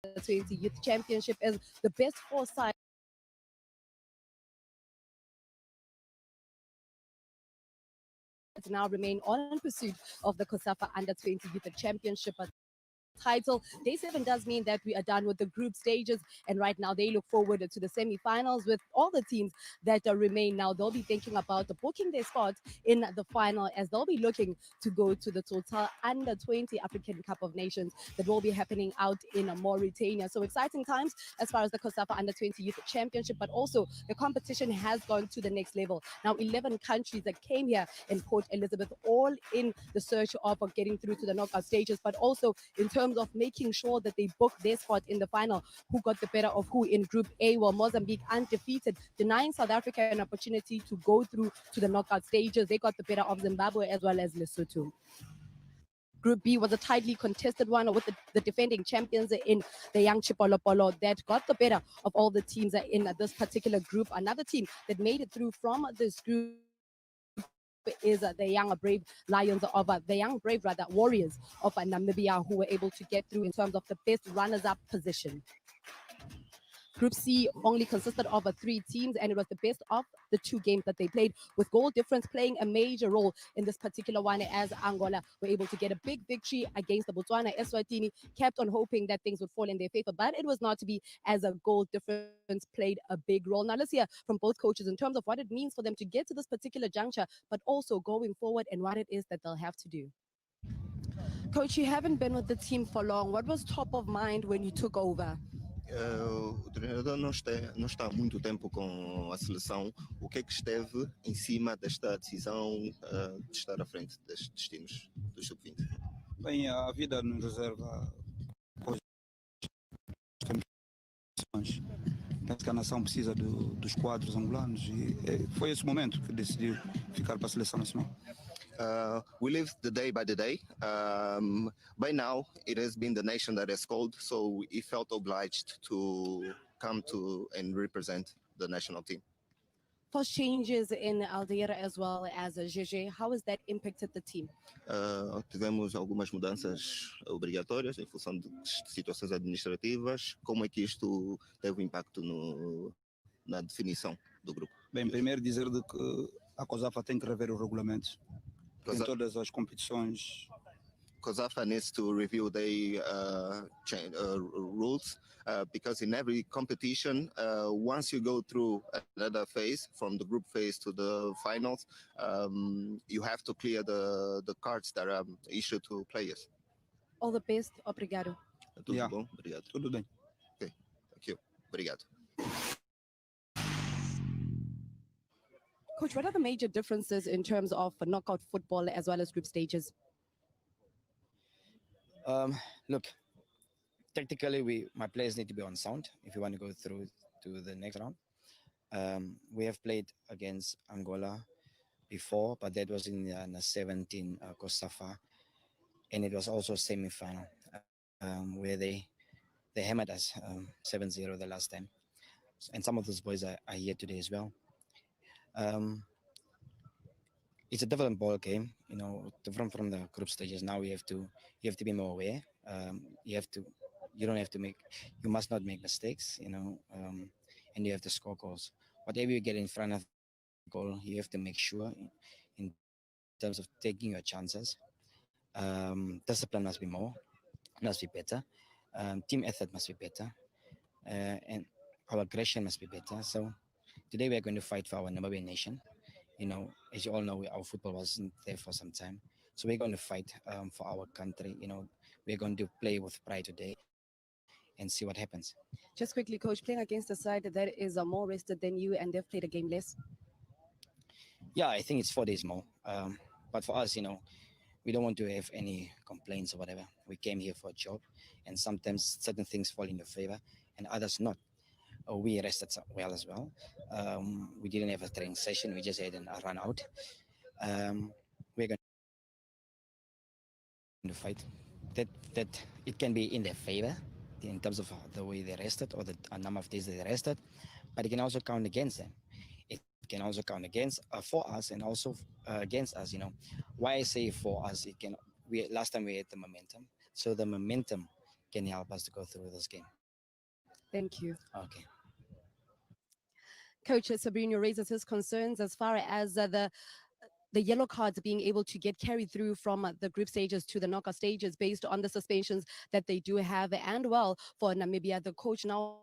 20 Youth Championship as the best four sides now remain on pursuit of the COSAFA Under 20 Youth Championship title. Day 7 does mean that we are done with the group stages, and right now they look forward to the semi-finals with all the teams that remain. Now they'll be thinking about booking their spot in the final, as they'll be looking to go to the Total Under 20 African Cup of Nations that will be happening out in Mauritania. So exciting times as far as the COSAFA Under 20 Youth Championship, but also the competition has gone to the next level. Now 11 countries that came here in Port Elizabeth, all in the search of getting through to the knockout stages, but also in terms of making sure that they book their spot in the final. Who got the better of who in Group A? Well, Mozambique, undefeated, denying South Africa an opportunity to go through to the knockout stages. They got the better of Zimbabwe as well as Lesotho. Group B was a tightly contested one with the defending champions in the young Chipolopolo that got the better of all the teams in this particular group. Another team that made it through from this group is the young brave lions of the young brave warriors of Namibia, who were able to get through in terms of the best runners-up position. Group C only consisted of 3 teams, and it was the best of the 2 games that they played, with goal difference playing a major role in this particular one, as Angola were able to get a big victory against the Botswana. Eswatini kept on hoping that things would fall in their favor, but it was not to be, as a goal difference played a big role. Now let's hear from both coaches in terms of what it means for them to get to this particular juncture, but also going forward and what it is that they'll have to do. Coach, you haven't been with the team for long. What was top of mind when you took over? O treinador não está há muito tempo com a seleção. O que é que esteve em cima desta decisão de estar à frente destes destinos do Sub-20? Bem, a vida nos reserva coisas. Penso que a nação precisa dos quadros angolanos e foi esse momento que decidiu ficar para a seleção nacional. We live the day by the day. By now, it has been the nation that has called, so he felt obliged to come to and represent the national team. First changes in Aldeira as well as GG, how has that impacted the team? Tivemos algumas mudanças obrigatórias em função de situações administrativas. Como é que isto teve impacto na definição do grupo? Bem, primeiro dizer de que a COSAFA tem que rever os regulamentos em todas as competições. COSAFA needs to review their rules because in every competition, once you go through another phase, from the group phase to the finals, you have to clear the cards that are issued to players. All the best. Obrigado. Tudo bom? Obrigado. Tudo bem. Okay. Thank you. Obrigado. Coach, what are the major differences in terms of knockout football as well as group stages? Look, technically, my players need to be on sound if you want to go through to the next round. We have played against Angola before, but that was in the 17 COSAFA, and it was also semi-final where they hammered us 7-0 the last time. And some of those boys are here today as well. It's a different ball game, different from the group stages. Now you have to be more aware. You must not make mistakes, and you have to score goals. Whatever you get in front of the goal, you have to make sure in terms of taking your chances. Discipline must be better. Team effort must be better, and our aggression must be better. So today we are going to fight for our Namibian nation. As you all know, our football wasn't there for some time. So we're going to fight for our country. We're going to play with pride today and see what happens. Just quickly, Coach, playing against a side that is more rested than you and they've played a game less? Yeah, I think it's 4 days more. But for us, we don't want to have any complaints or whatever. We came here for a job, and sometimes certain things fall in your favor and others not. We rested well as well. We didn't have a training session. We just had a run out. We're going to fight. That it can be in their favor in terms of the way they rested or the number of days they rested, but it can also count against them. It can also count against for us and also against us. Why I say for us, last time we had the momentum. So the momentum can help us to go through this game. Thank you. Okay. Coach Sabrino raises his concerns as far as the yellow cards being able to get carried through from the group stages to the knockout stages based on the suspensions that they do have. And well, for Namibia, the coach now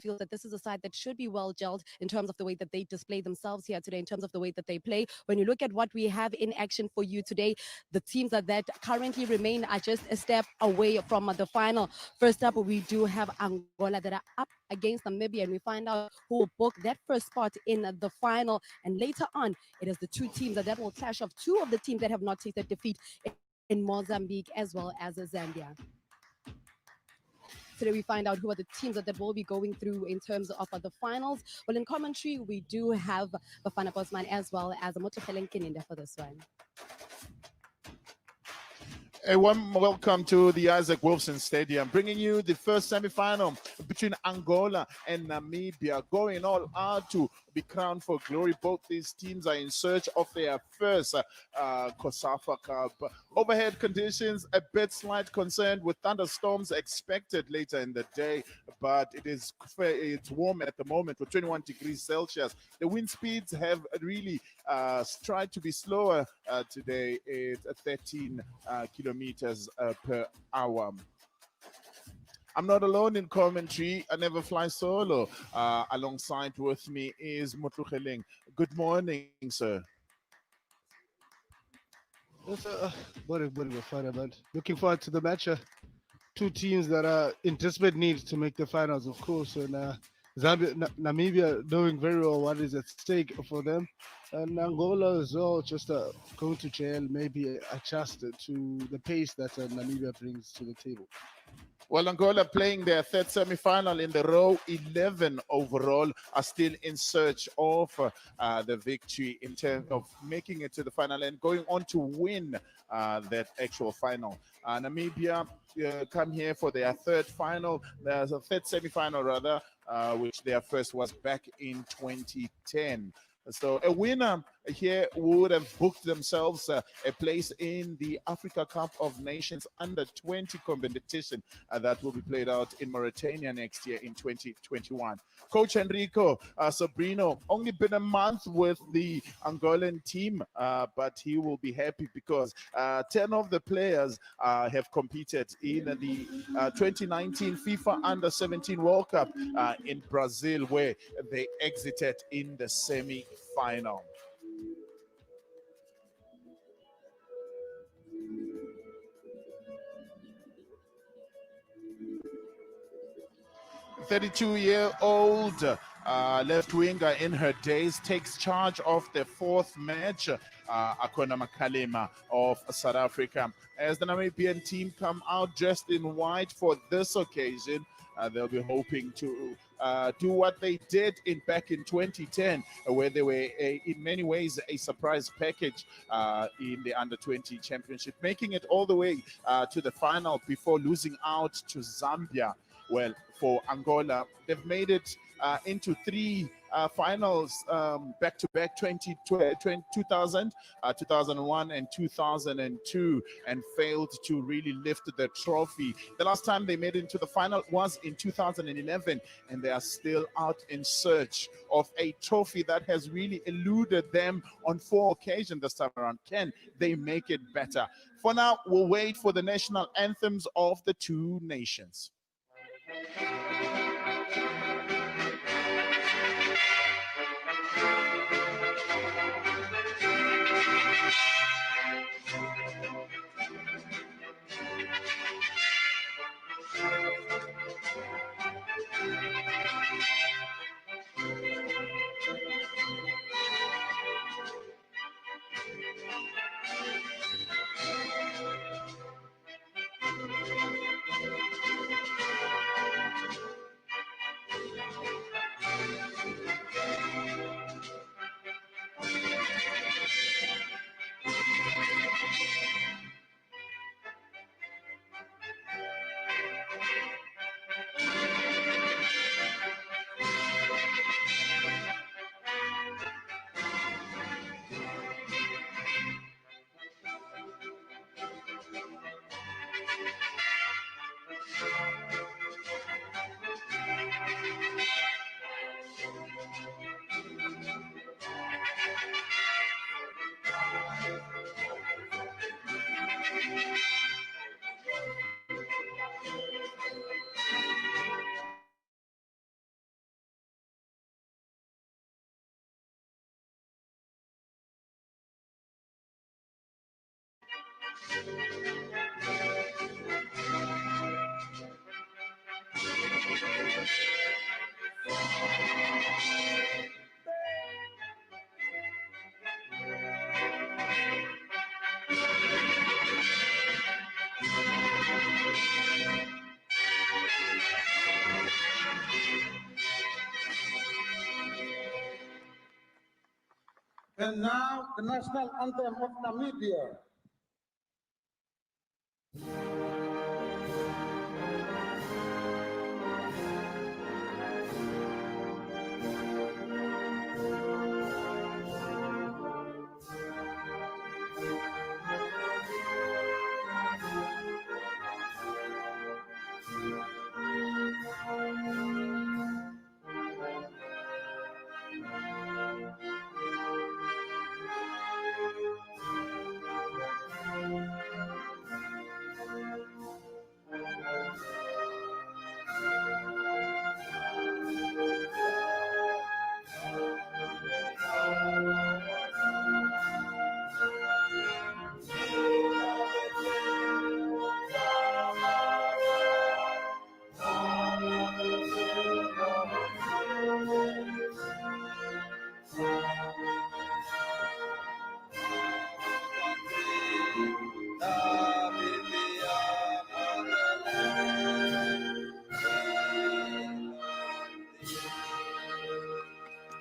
feels that this is a side that should be well gelled in terms of the way that they display themselves here today, in terms of the way that they play. When you look at what we have in action for you today, the teams that currently remain are just a step away from the final. First up, we do have Angola that are up against Namibia, and we find out who will book that first spot in the final. And later on, it is the two teams that will clash of two of the teams that have not tasted defeat in Mozambique as well as Zambia. Today we find out who are the teams that will be going through in terms of the finals. Well, in commentary, we do have Bafana Bosman as well as Motofeleng Kininda for this one. A warm welcome to the Wofson Stadium, bringing you the first semi-final between Angola and Namibia, going all out to be crowned for glory. Both these teams are in search of their first COSAFA Cup. Overhead conditions, a bit slight concern with thunderstorms expected later in the day, but it's warm at the moment with 21 degrees Celsius. The wind speeds have really tried to be slower today. It's 13 kilometers per hour. I'm not alone in commentary. I never fly solo. Alongside with me is Motlugeleng. Good morning, sir. Morning, man. Looking forward to the match. Two teams that are in desperate need to make the finals, of course. And Zambia, Namibia knowing very well what is at stake for them. And Angola as well, just going to jail, maybe adjust to the pace that Namibia brings to the table. Well, Angola playing their third semi-final in the row, 11 overall, are still in search of the victory in terms of making it to the final and going on to win that actual final. Namibia come here for their third final. There's a third semi-final rather, which their first was back in 2010. So a winner here would have booked themselves a place in the Africa Cup of Nations under-20 competition that will be played out in Mauritania next year in 2021. Coach Enrico Sabrino, only been a month with the Angolan team, but he will be happy because 10 of the players have competed in the 2019 FIFA Under-17 World Cup in Brazil, where they exited in the semi-final. The 32-year-old left winger in her days takes charge of the fourth match, Akona Makalema of South Africa. As the Namibian team come out dressed in white for this occasion, they'll be hoping to do what they did back in 2010, where they were in many ways a surprise package in the under-20 championship, making it all the way to the final before losing out to Zambia. Well, for Angola, they've made it into three finals back-to-back 2000, 2001 and 2002, and failed to really lift the trophy. The last time they made it into the final was in 2011, and they are still out in search of a trophy that has really eluded them on 4 occasions this time around. Can they make it better? For now, we'll wait for the national anthems of the two nations. And now the national anthem of Namibia.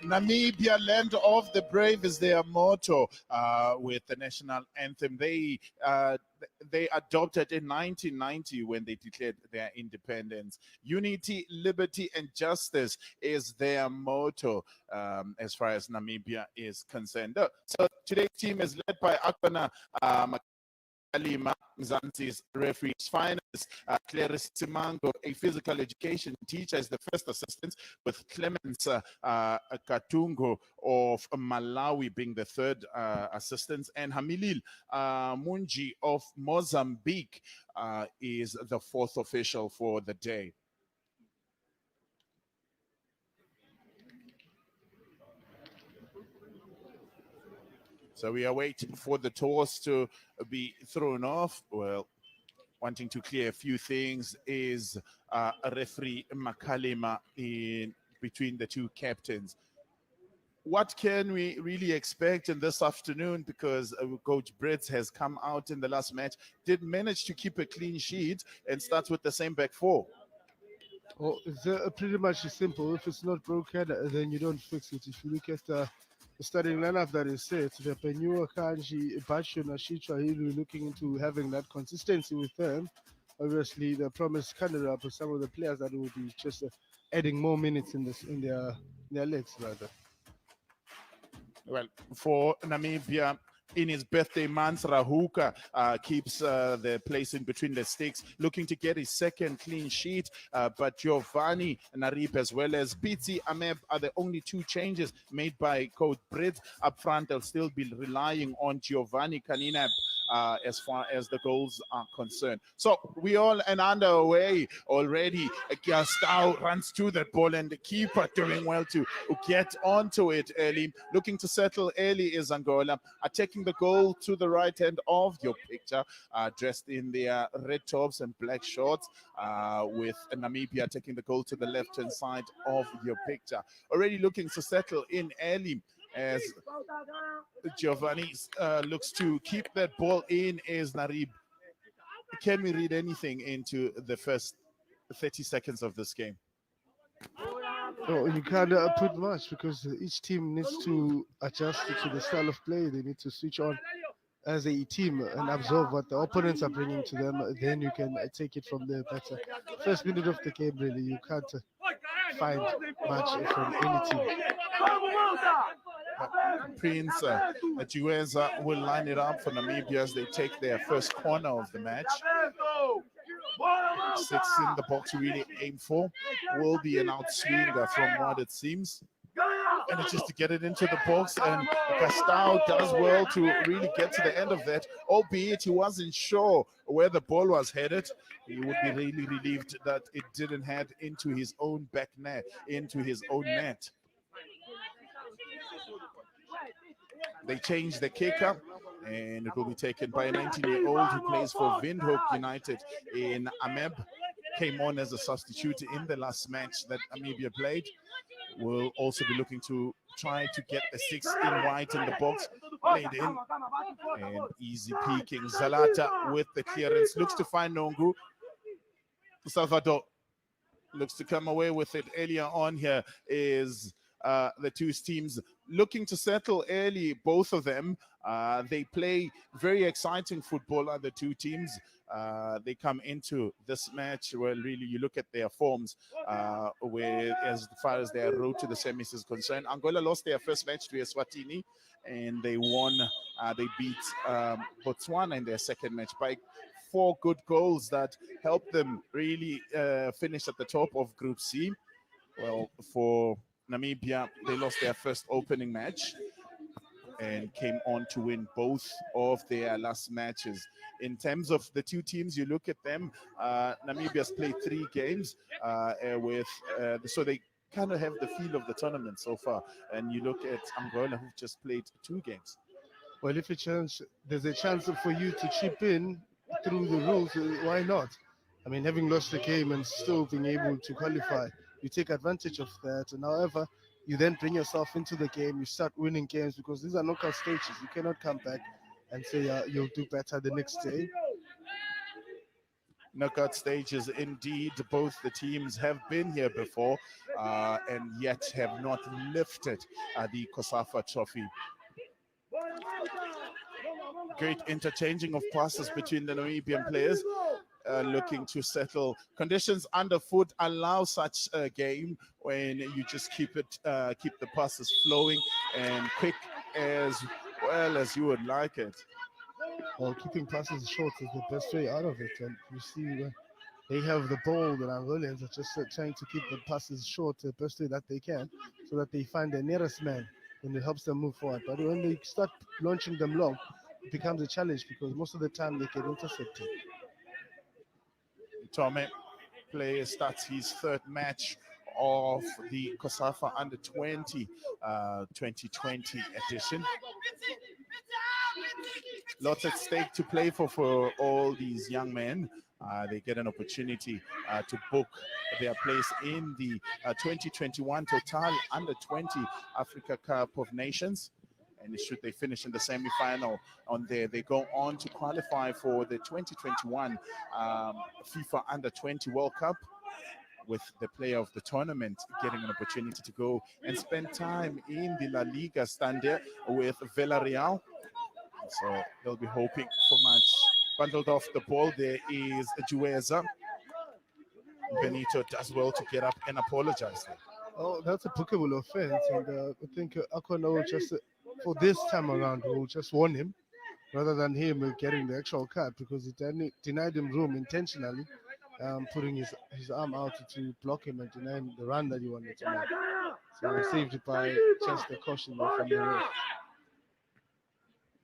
Namibia, land of the brave is their motto with the national anthem. They adopted in 1990 when they declared their independence. Unity, liberty, and justice is their motto as far as Namibia is concerned. So today's team is led by Akbana Alima Mzansi's referee. Finals, Clarice Simango, a physical education teacher, is the first assistant, with Clemens Katungo of Malawi being the third assistant, and Hamilil Munji of Mozambique is the fourth official for the day. So we are waiting for the toss to be thrown off. Well, wanting to clear a few things is referee Makalima in between the two captains. What can we really expect in this afternoon? Because Coach Brits has come out in the last match, did manage to keep a clean sheet and starts with the same back four. Oh, it's pretty much simple. If it's not broken, then you don't fix it. If you look at the starting lineup that is set, the Penua, Kanji, Bacho, Nashitra, really looking into having that consistency with them. Obviously, the promised candidate for some of the players that will be just adding more minutes in their legs, rather. Well, for Namibia, in his birthday month, Rahuka keeps the place in between the sticks, looking to get his second clean sheet. But Giovanni Narip as well as Pitsi Ameb are the only two changes made by Coach Brits. Up front, they'll still be relying on Giovanni Kaninab as far as the goals are concerned. So we all and underway already. Gastau runs to that ball, and the keeper doing well to get onto it early. Looking to settle early is Angola, attacking the goal to the right hand of your picture, dressed in their red tops and black shorts, with Namibia taking the goal to the left hand side of your picture. Already looking to settle in early as Giovanni looks to keep that ball in is Narib. Can we read anything into the first 30 seconds of this game? Oh, you can't put much because each team needs to adjust to the style of play. They need to switch on as a team and absorb what the opponents are bringing to them. Then you can take it from there. But first minute of the game, really, you can't find much from any team. Prince Jueza will line it up for Namibia as they take their first corner of the match. 6 in the box to really aim for. Will be an outswinger from what it seems. And it's just to get it into the box, and Gastau does well to really get to the end of that, albeit he wasn't sure where the ball was headed. He would be really relieved that it didn't head into his own back net, into his own net. They changed the kicker. and it will be taken by a 19-year-old who plays for Windhoek United in Ameb. Came on as a substitute in the last match that Namibia played. Will also be looking to try to get a 6 in white in the box. Played in and easy peeking. Zalata with the clearance, looks to find Nongu. Salvador looks to come away with it. Earlier on here is the two teams looking to settle early, both of them. They play very exciting football, the two teams. They come into this match where really you look at their forms with as far as their road to the semis is concerned. Angola lost their first match to Eswatini and they won. They beat Botswana in their second match by 4 good goals that helped them really finish at the top of Group C. Well, for Namibia, they lost their first opening match and came on to win both of their last matches. In terms of the two teams, you look at them, Namibia's played 3 games so they kind of have the feel of the tournament so far. And you look at Angola, who've just played 2 games. Well, if there's a chance for you to chip in through the rules, why not? I mean, having lost the game and still being able to qualify, you take advantage of that. And however, you then bring yourself into the game, you start winning games because these are knockout stages. You cannot come back and say you'll do better the next day. Knockout stages, indeed. Both the teams have been here before and yet have not lifted the COSAFA trophy. Great interchanging of passes between the Namibian players. Looking to settle. Conditions underfoot allow such a game when you just keep the passes flowing and quick as well as you would like it. Well, keeping passes short is the best way out of it. And you see they have the ball, the Angolans are just trying to keep the passes short the best way that they can so that they find the nearest man and it helps them move forward. But when they start launching them long, it becomes a challenge because most of the time they get intercepted. Tome player starts his 3rd match of the COSAFA Under-20 2020 edition. Lots at stake to play for all these young men. They get an opportunity to book their place in the 2021 Total Under-20 Africa Cup of Nations. And should they finish in the semi-final on there, they go on to qualify for the 2021 FIFA Under-20 World Cup, with the player of the tournament getting an opportunity to go and spend time in the La Liga Standard with Villarreal. So they'll be hoping for much. Bundled off the ball, there is Jueza. Benito does well to get up and apologize. Oh, that's a bookable offense. And I think Akona will just... for this time around, we'll just warn him rather than him getting the actual card because he denied him room intentionally, putting his arm out to block him and deny him the run that he wanted to make. So we saved it by just the caution from the ref.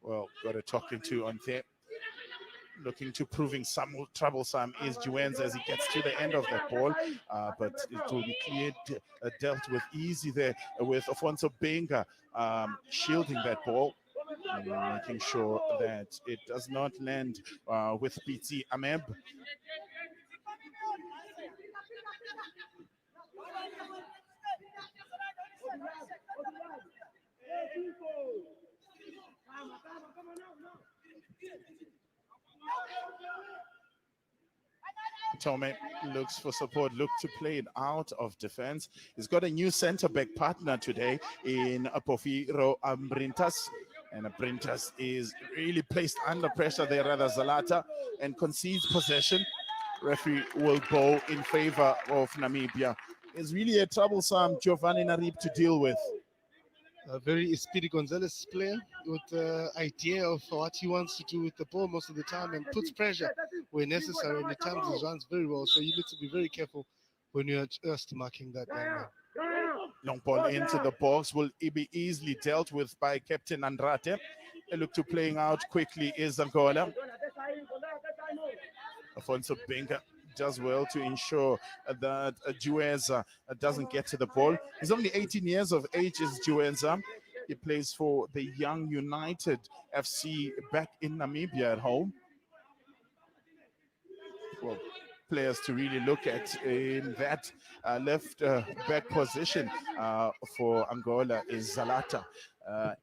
Well, got a talking to on there. Looking to proving some troublesome is Juenza as he gets to the end of that ball, but it will be cleared, dealt with easy there with Afonso Benga shielding that ball and making sure that it does not land with PT Ameb. Tome looks for support, look to play it out of defense. He's got a new center-back partner today in Apofiro Brintas. And Brintas is really placed under pressure there, rather Zalata, and concedes possession. Referee will bow in favor of Namibia. It's really a troublesome Giovanni Narib to deal with. A very Speedy Gonzalez player with the idea of what he wants to do with the ball most of the time and puts pressure where necessary and at times he runs very well. So you need to be very careful when you're just marking that man. Long ball into the box will be easily dealt with by Captain Andrade. A look to playing out quickly is Angola. Afonso Benga does well to ensure that Juenza doesn't get to the ball. He's only 18 years of age, is Juenza. He plays for the Young United FC back in Namibia at home. Well, players to really look at in that left back position for Angola is Zalata.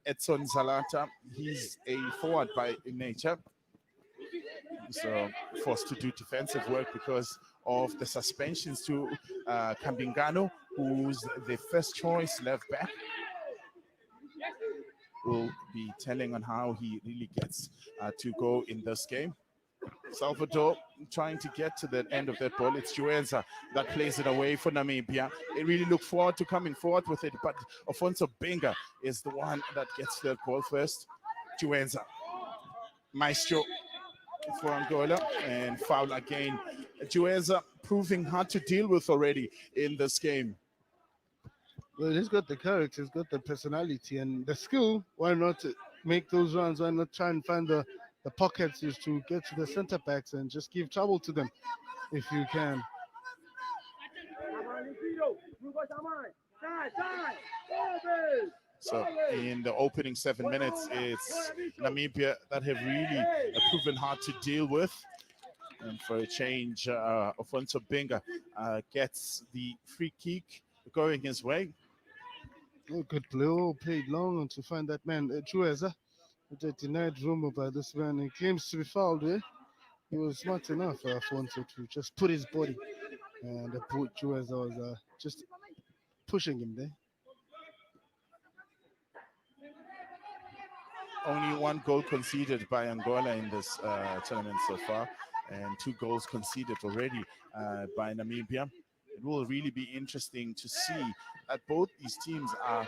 Edson Zalata, he's a forward by nature. So forced to do defensive work because of the suspensions to Kambingano, who's the first choice left back. Will be telling on how he really gets to go in this game. Salvador trying to get to the end of that ball. It's Juenza that plays it away for Namibia. They really look forward to coming forward with it, but Afonso Benga is the one that gets that ball first. Juenza. Maestro for Angola, and foul again. Juenza proving hard to deal with already in this game. Well, he's got the character, he's got the personality and the skill. Why not make those runs? Why not try and find the pockets is to get to the center backs and just give trouble to them if you can. So in the opening 7 minutes, it's Namibia that have really proven hard to deal with. And for a change, Afonso Benga gets the free kick going his way. Oh, good play. Oh, played long and to find that man, Chueza. The denied rumor by this man. He claims to be fouled. He was smart enough, Afonso, to just put his body. And the Chueza was just pushing him there. Only one goal conceded by Angola in this tournament so far, and 2 goals conceded already by Namibia. It will really be interesting to see that both these teams are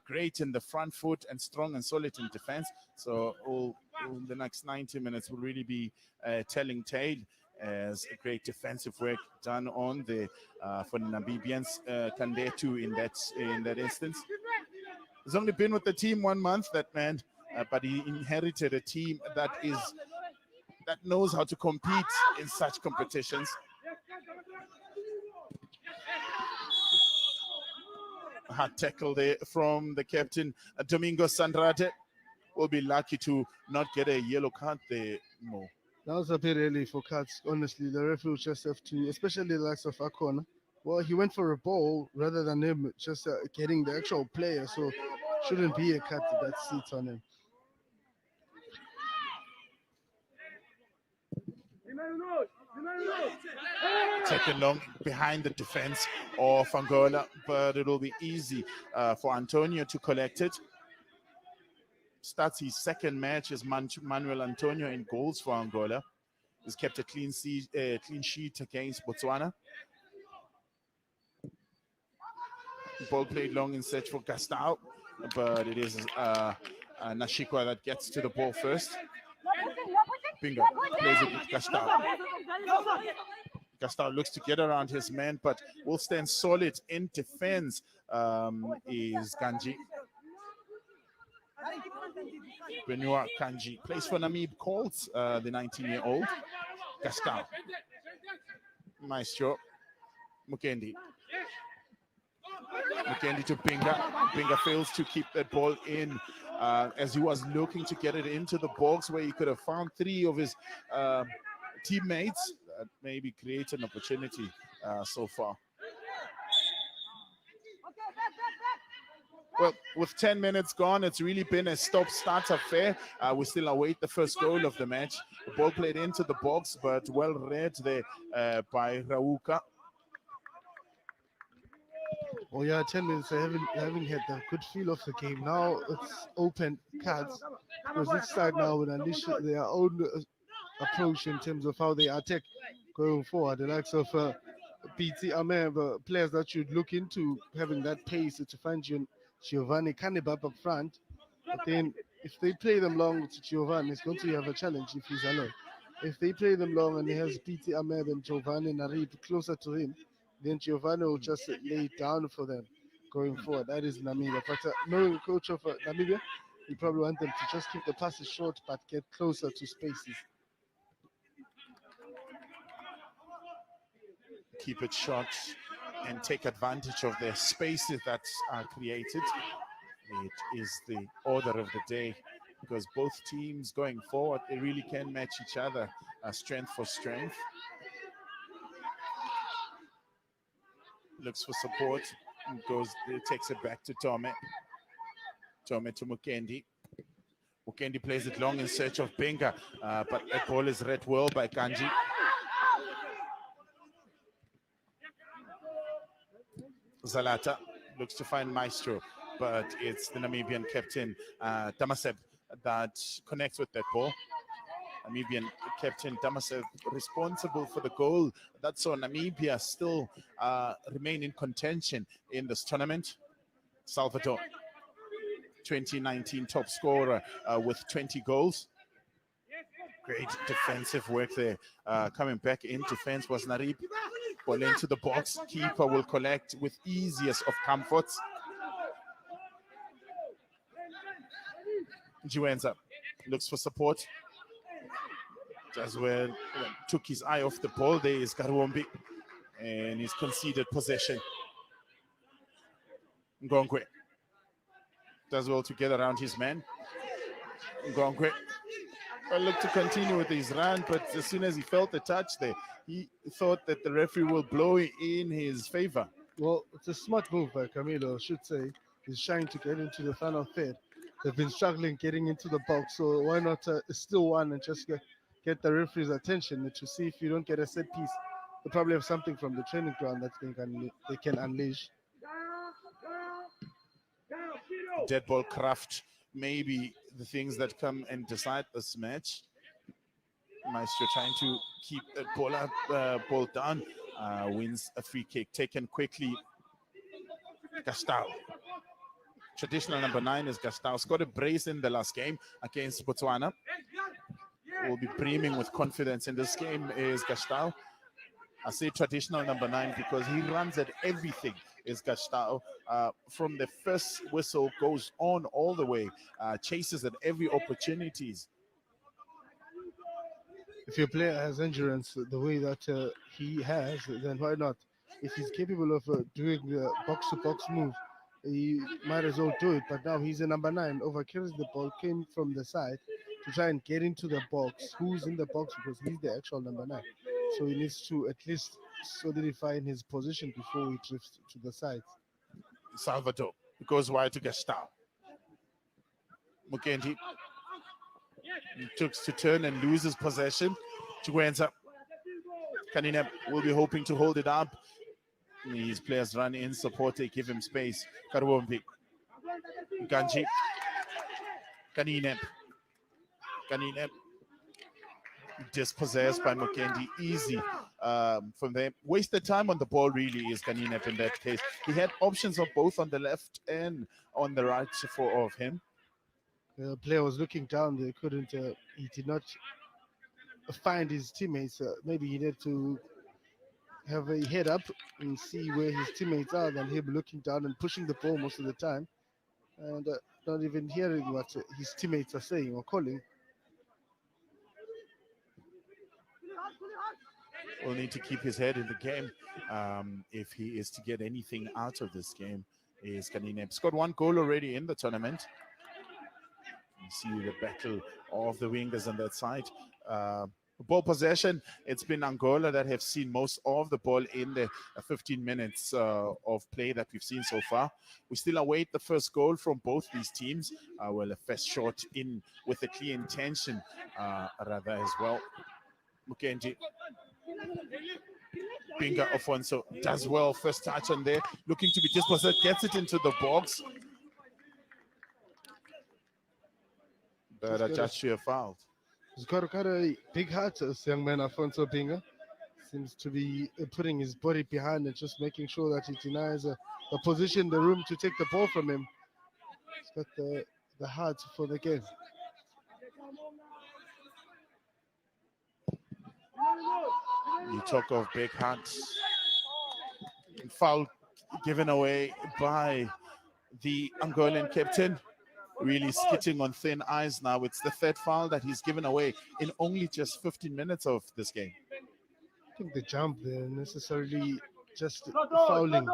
great in the front foot and strong and solid in defense. So all the next 90 minutes will really be telling tale as a great defensive work done on the for the Namibians. Kandetu in that instance. He's only been with the team 1 month, that man, but he inherited a team that knows how to compete in such competitions. Hard tackle there from the captain, Domingo Sandrade. Will be lucky to not get a yellow card there. No. That was a bit early for cards. Honestly, the referee just have to, especially the likes of Akona. Well, he went for a ball rather than him just getting the actual player, so shouldn't be a cut that sits on him. Taken long behind the defense of Angola, but it will be easy for Antonio to collect it. Starts his second match as Manuel Antonio in goals for Angola. He's kept a clean sheet against Botswana. Ball played long in search for Gastau, but it is Nashikwa that gets to the ball first. Bingo plays it with Gastau. Gastau looks to get around his man, but will stand solid in defense. Is Kanji. Benoit Kanji plays for Namib Colts, the 19-year-old. Gastau. Maestro. Mukendi. Mukendi to Binga. Binga fails to keep that ball in as he was looking to get it into the box where he could have found 3 of his teammates that maybe create an opportunity so far. Well, with 10 minutes gone, it's really been a stop-start affair. We still await the first goal of the match. The ball played into the box, but well read there by Rauka. Oh yeah, 10 minutes. I haven't had a good feel of the game. Now it's open cards because each side now will unleash their own approach in terms of how they attack going forward. The likes of PT Amer, the players that you'd look into having that pace to find Giovanni Canibab up front. But then if they play them long to Giovanni, it's going to have a challenge if he's alone. If they play them long and he has PT Amer and Giovanni Narib closer to him, then Giovanni will just lay it down for them going forward. That is Namibia. But knowing the coach of Namibia, he probably want them to just keep the passes short but get closer to spaces. Keep it short and take advantage of the spaces that are created. It is the order of the day, because both teams going forward, they really can match each other, strength for strength. Looks for support, and takes it back to Tome. Tome to Mukendi. Mukendi plays it long in search of Benga, but that ball is read well by Kanji. Zalata looks to find Maestro, but it's the Namibian captain, Damaseb, that connects with that ball. Namibian captain Damaseb responsible for the goal. That's so Namibia still remain in contention in this tournament. Salvador, 2019 top scorer with 20 goals. Great defensive work there. Coming back in defense was Narib. Ball into the box. Keeper will collect with easiest of comforts. Juenza looks for support. As well, took his eye off the ball. There is Karuombi, and he's conceded possession. Ngongwe does well to get around his man. Ngongwe looked to continue with his run, but as soon as he felt the touch there, he thought that the referee will blow in his favor. Well, it's a smart move by Camilo, I should say. He's trying to get into the final third. They've been struggling getting into the box, so why not still one and just get the referee's attention to see if you don't get a set piece. They probably have something from the training ground that they can unleash. Dead ball craft, maybe the things that come and decide this match. Maestro trying to keep that ball up, ball down, wins a free kick taken quickly. Gastao. Traditional number 9 is Gastao. Scored a brace in the last game against Botswana. Will be brimming with confidence in this game is Gastao. I say traditional number 9 because he runs at everything. Is Gastao from the first whistle goes on all the way, chases at every opportunities. If your player has endurance the way that he has, then why not? If he's capable of doing the box-to-box move, he might as well do it. But now he's a number 9, overcarries the ball, came from the side to try and get into the box. Who's in the box? Because he's the actual number 9. So he needs to at least solidify in his position before he drifts to the side. Salvador goes wide to Gastao. Mukendi took to turn and loses possession. Chiguenza. Kanina will be hoping to hold it up. His players run in support, they give him space. Karuombi. Ganji. Kanina. Dispossessed by Mukendi. Easy from there. Wasted time on the ball really is Kaninep in that case. He had options of both on the left and on the right of him. The player was looking down. They couldn't. He did not find his teammates. Maybe he needed to have a head up and see where his teammates are than him looking down and pushing the ball most of the time and not even hearing what his teammates are saying or calling. Will need to keep his head in the game if he is to get anything out of this game. Is Kanine scored 1 goal already in the tournament. You see the battle of the wingers on that side. Ball possession, it's been Angola that have seen most of the ball in the 15 minutes of play that we've seen so far. We still await the first goal from both these teams. Well, a first shot in with a clear intention rather as well. Mukendi. Binga Afonso does well. First touch on there. Looking to be dispossessed. Gets it into the box. But a judge should have fouled. He's got a big heart, this young man, Afonso Binga. Seems to be putting his body behind and just making sure that he denies the position, the room to take the ball from him. He's got the heart for the game. You talk of big hearts. Foul given away by the Angolan captain. Really skitting on thin ice now. It's the third foul that he's given away in only just 15 minutes of this game. I think the jump there necessarily just fouling.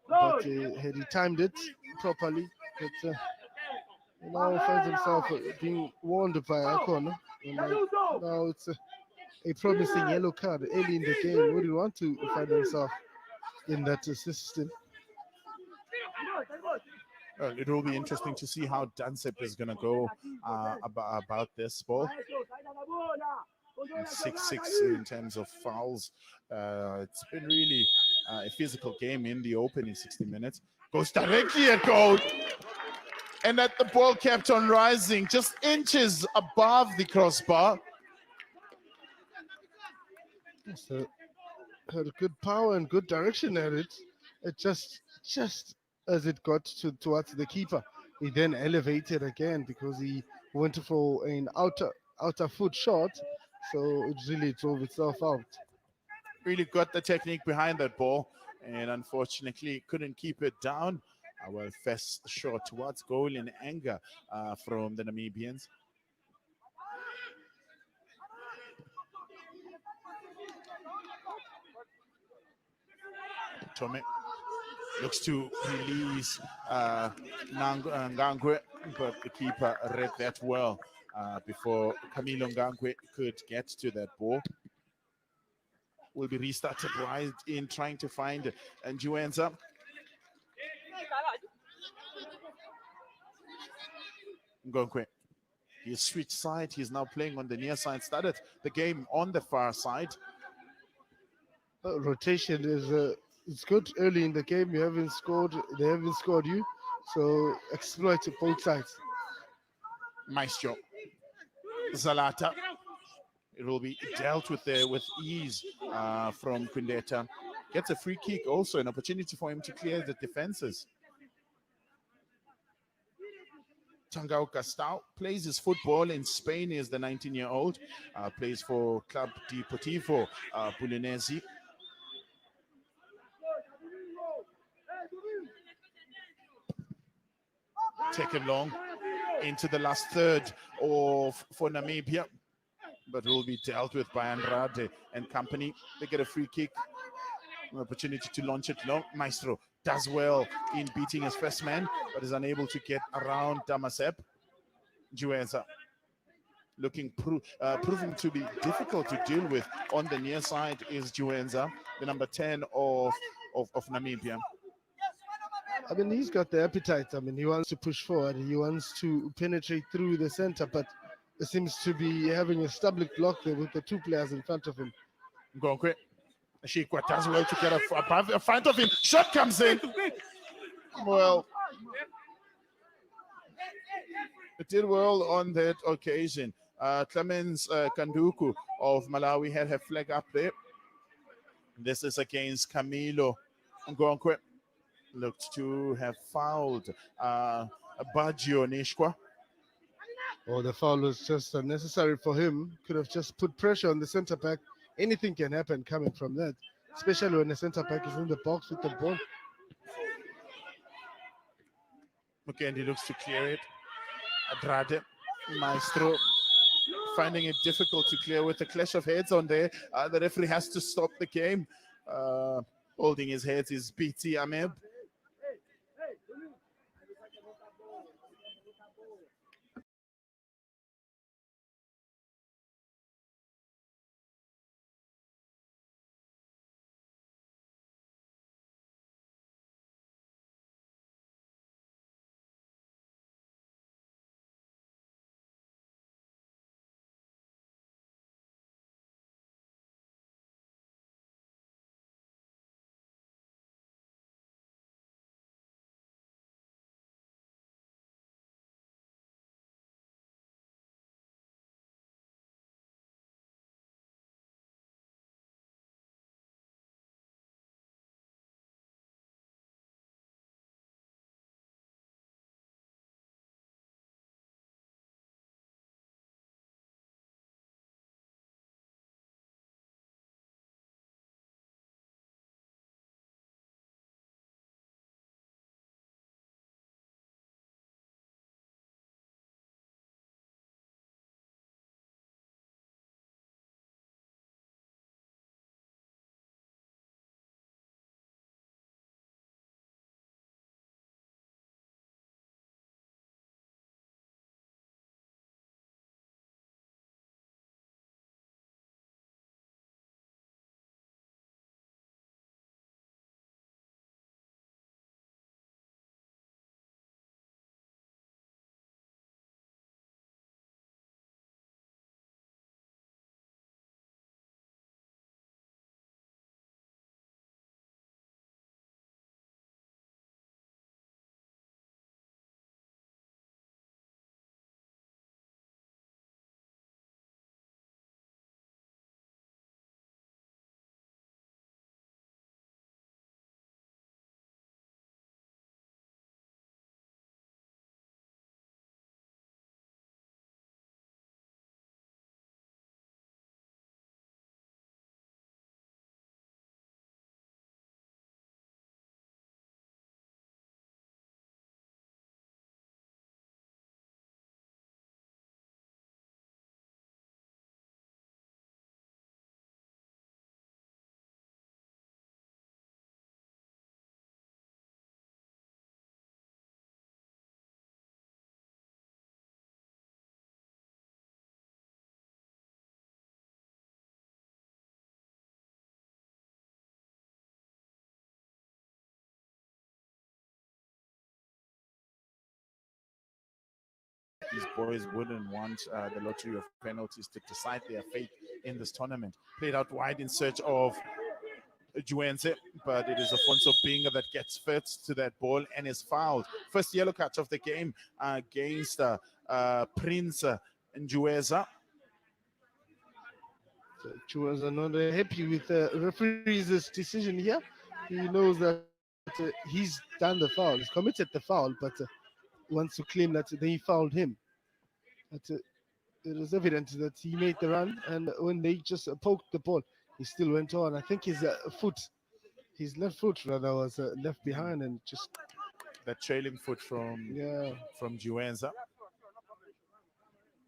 But had he timed it properly, But he now finds himself being warned by Akon. And now it's a promising yellow card early in the game. Wouldn't want to find himself in that system. It will be interesting to see how Dunsip is going to go about this ball. 6-6 in terms of fouls. It's been really a physical game in the opening 60 minutes. Goes directly at goal. And that the ball kept on rising, just inches above the crossbar. So had good power and good direction at it. It just as it got towards the keeper, he then elevated again because he went for an outer foot shot. So it really drove itself out. Really got the technique behind that ball, and unfortunately couldn't keep it down. Well, first shot towards goal in anger from the Namibians. Tome looks to release Ngangwe, but the keeper read that well before Camilo Ngangwe could get to that ball. Will be restarted right in trying to find Njuenza. Ngangwe. He's switched side. He's now playing on the near side. Started the game on the far side. Rotation is it's good early in the game. You haven't scored. They haven't scored you. So exploit both sides. Maestro. Zalata. It will be dealt with there with ease from Kundeta. Gets a free kick, also an opportunity for him to clear the defenses. Tangao Castao plays his football in Spain. He is the 19-year-old. Plays for Club Deportivo Bulunesi. Taken long into the last third for Namibia, but will be dealt with by Andrade and company. They get a free kick, an opportunity to launch it long. Maestro does well in beating his first man, but is unable to get around Damasep. Juenza looking proving to be difficult to deal with on the near side is Juenza, the number 10 of Namibia. I mean, he's got the appetite. I mean, he wants to push forward. He wants to penetrate through the center, but it seems to be having a stubborn block there with the two players in front of him. Ngonkwe. Shikwa does well to get above in front of him. Shot comes in. Well, it did well on that occasion. Clemens Kanduku of Malawi had her flag up there. This is against Camilo Ngonkwe. Looked to have fouled Baggio Nishkwa. Oh, the foul was just unnecessary for him. Could have just put pressure on the center back. Anything can happen coming from that, especially when the center back is in the box with the ball. Mukendi looks to clear it. Adrade, Maestro, finding it difficult to clear with the clash of heads on there. The referee has to stop the game. Holding his head is BT Ameb. these boys wouldn't want the lottery of penalties to decide their fate in this tournament. Played out wide in search of Juenze, but it is Afonso Binga that gets first to that ball and is fouled. First yellow card of the game against Prince Njueza. Juenze not happy with the referee's decision here. He knows that he's done the foul, he's committed the foul, but wants to claim that they fouled him. But it is evident that he made the run, and when they just poked the ball, he still went on. I think his left foot rather was left behind, and just that trailing foot from Juenza.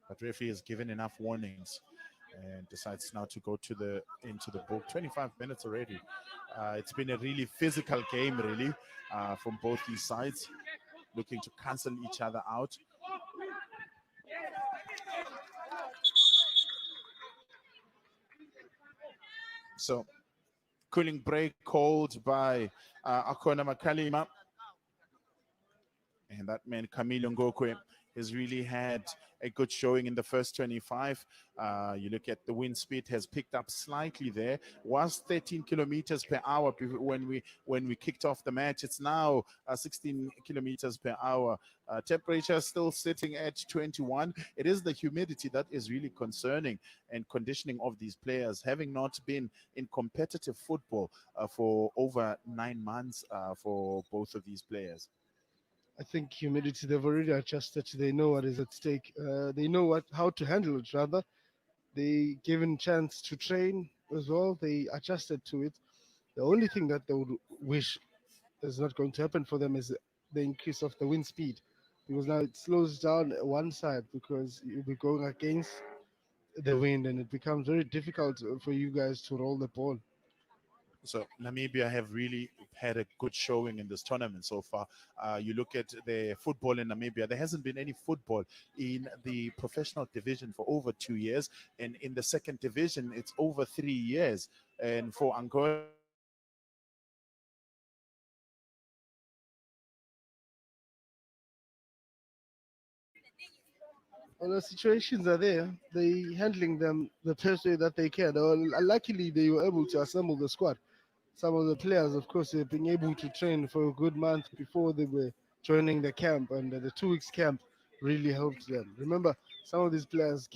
But referee has given enough warnings and decides now to go into the book. 25 minutes already. It's been a really physical game, really, from both these sides, looking to cancel each other out. So, cooling break called by Akona Makalima. And that man, Camilo Ngokwe, has really had a good showing in the first 25. You look at the wind speed has picked up slightly there. Was 13 kilometers per hour when we kicked off the match. It's now 16 kilometers per hour. Temperature still sitting at 21. It is the humidity that is really concerning, and conditioning of these players, having not been in competitive football for over 9 months for both of these players. I think humidity, they've already adjusted. They know what is at stake. They know how to handle it, rather. They given chance to train as well. They adjusted to it. The only thing that they would wish is not going to happen for them is the increase of the wind speed, because now it slows down one side because you'll be going against the wind, and it becomes very difficult for you guys to roll the ball. So Namibia have really had a good showing in this tournament so far. You look at the football in Namibia, there hasn't been any football in the professional division for over 2 years. And in the second division, it's over 3 years. And for Angola, Well, the situations are there. They handling them the best way that they can. Luckily, they were able to assemble the squad. Some of the players, of course, have been able to train for a good month before they were joining the camp, and the 2 weeks camp really helped them. Remember, some of these players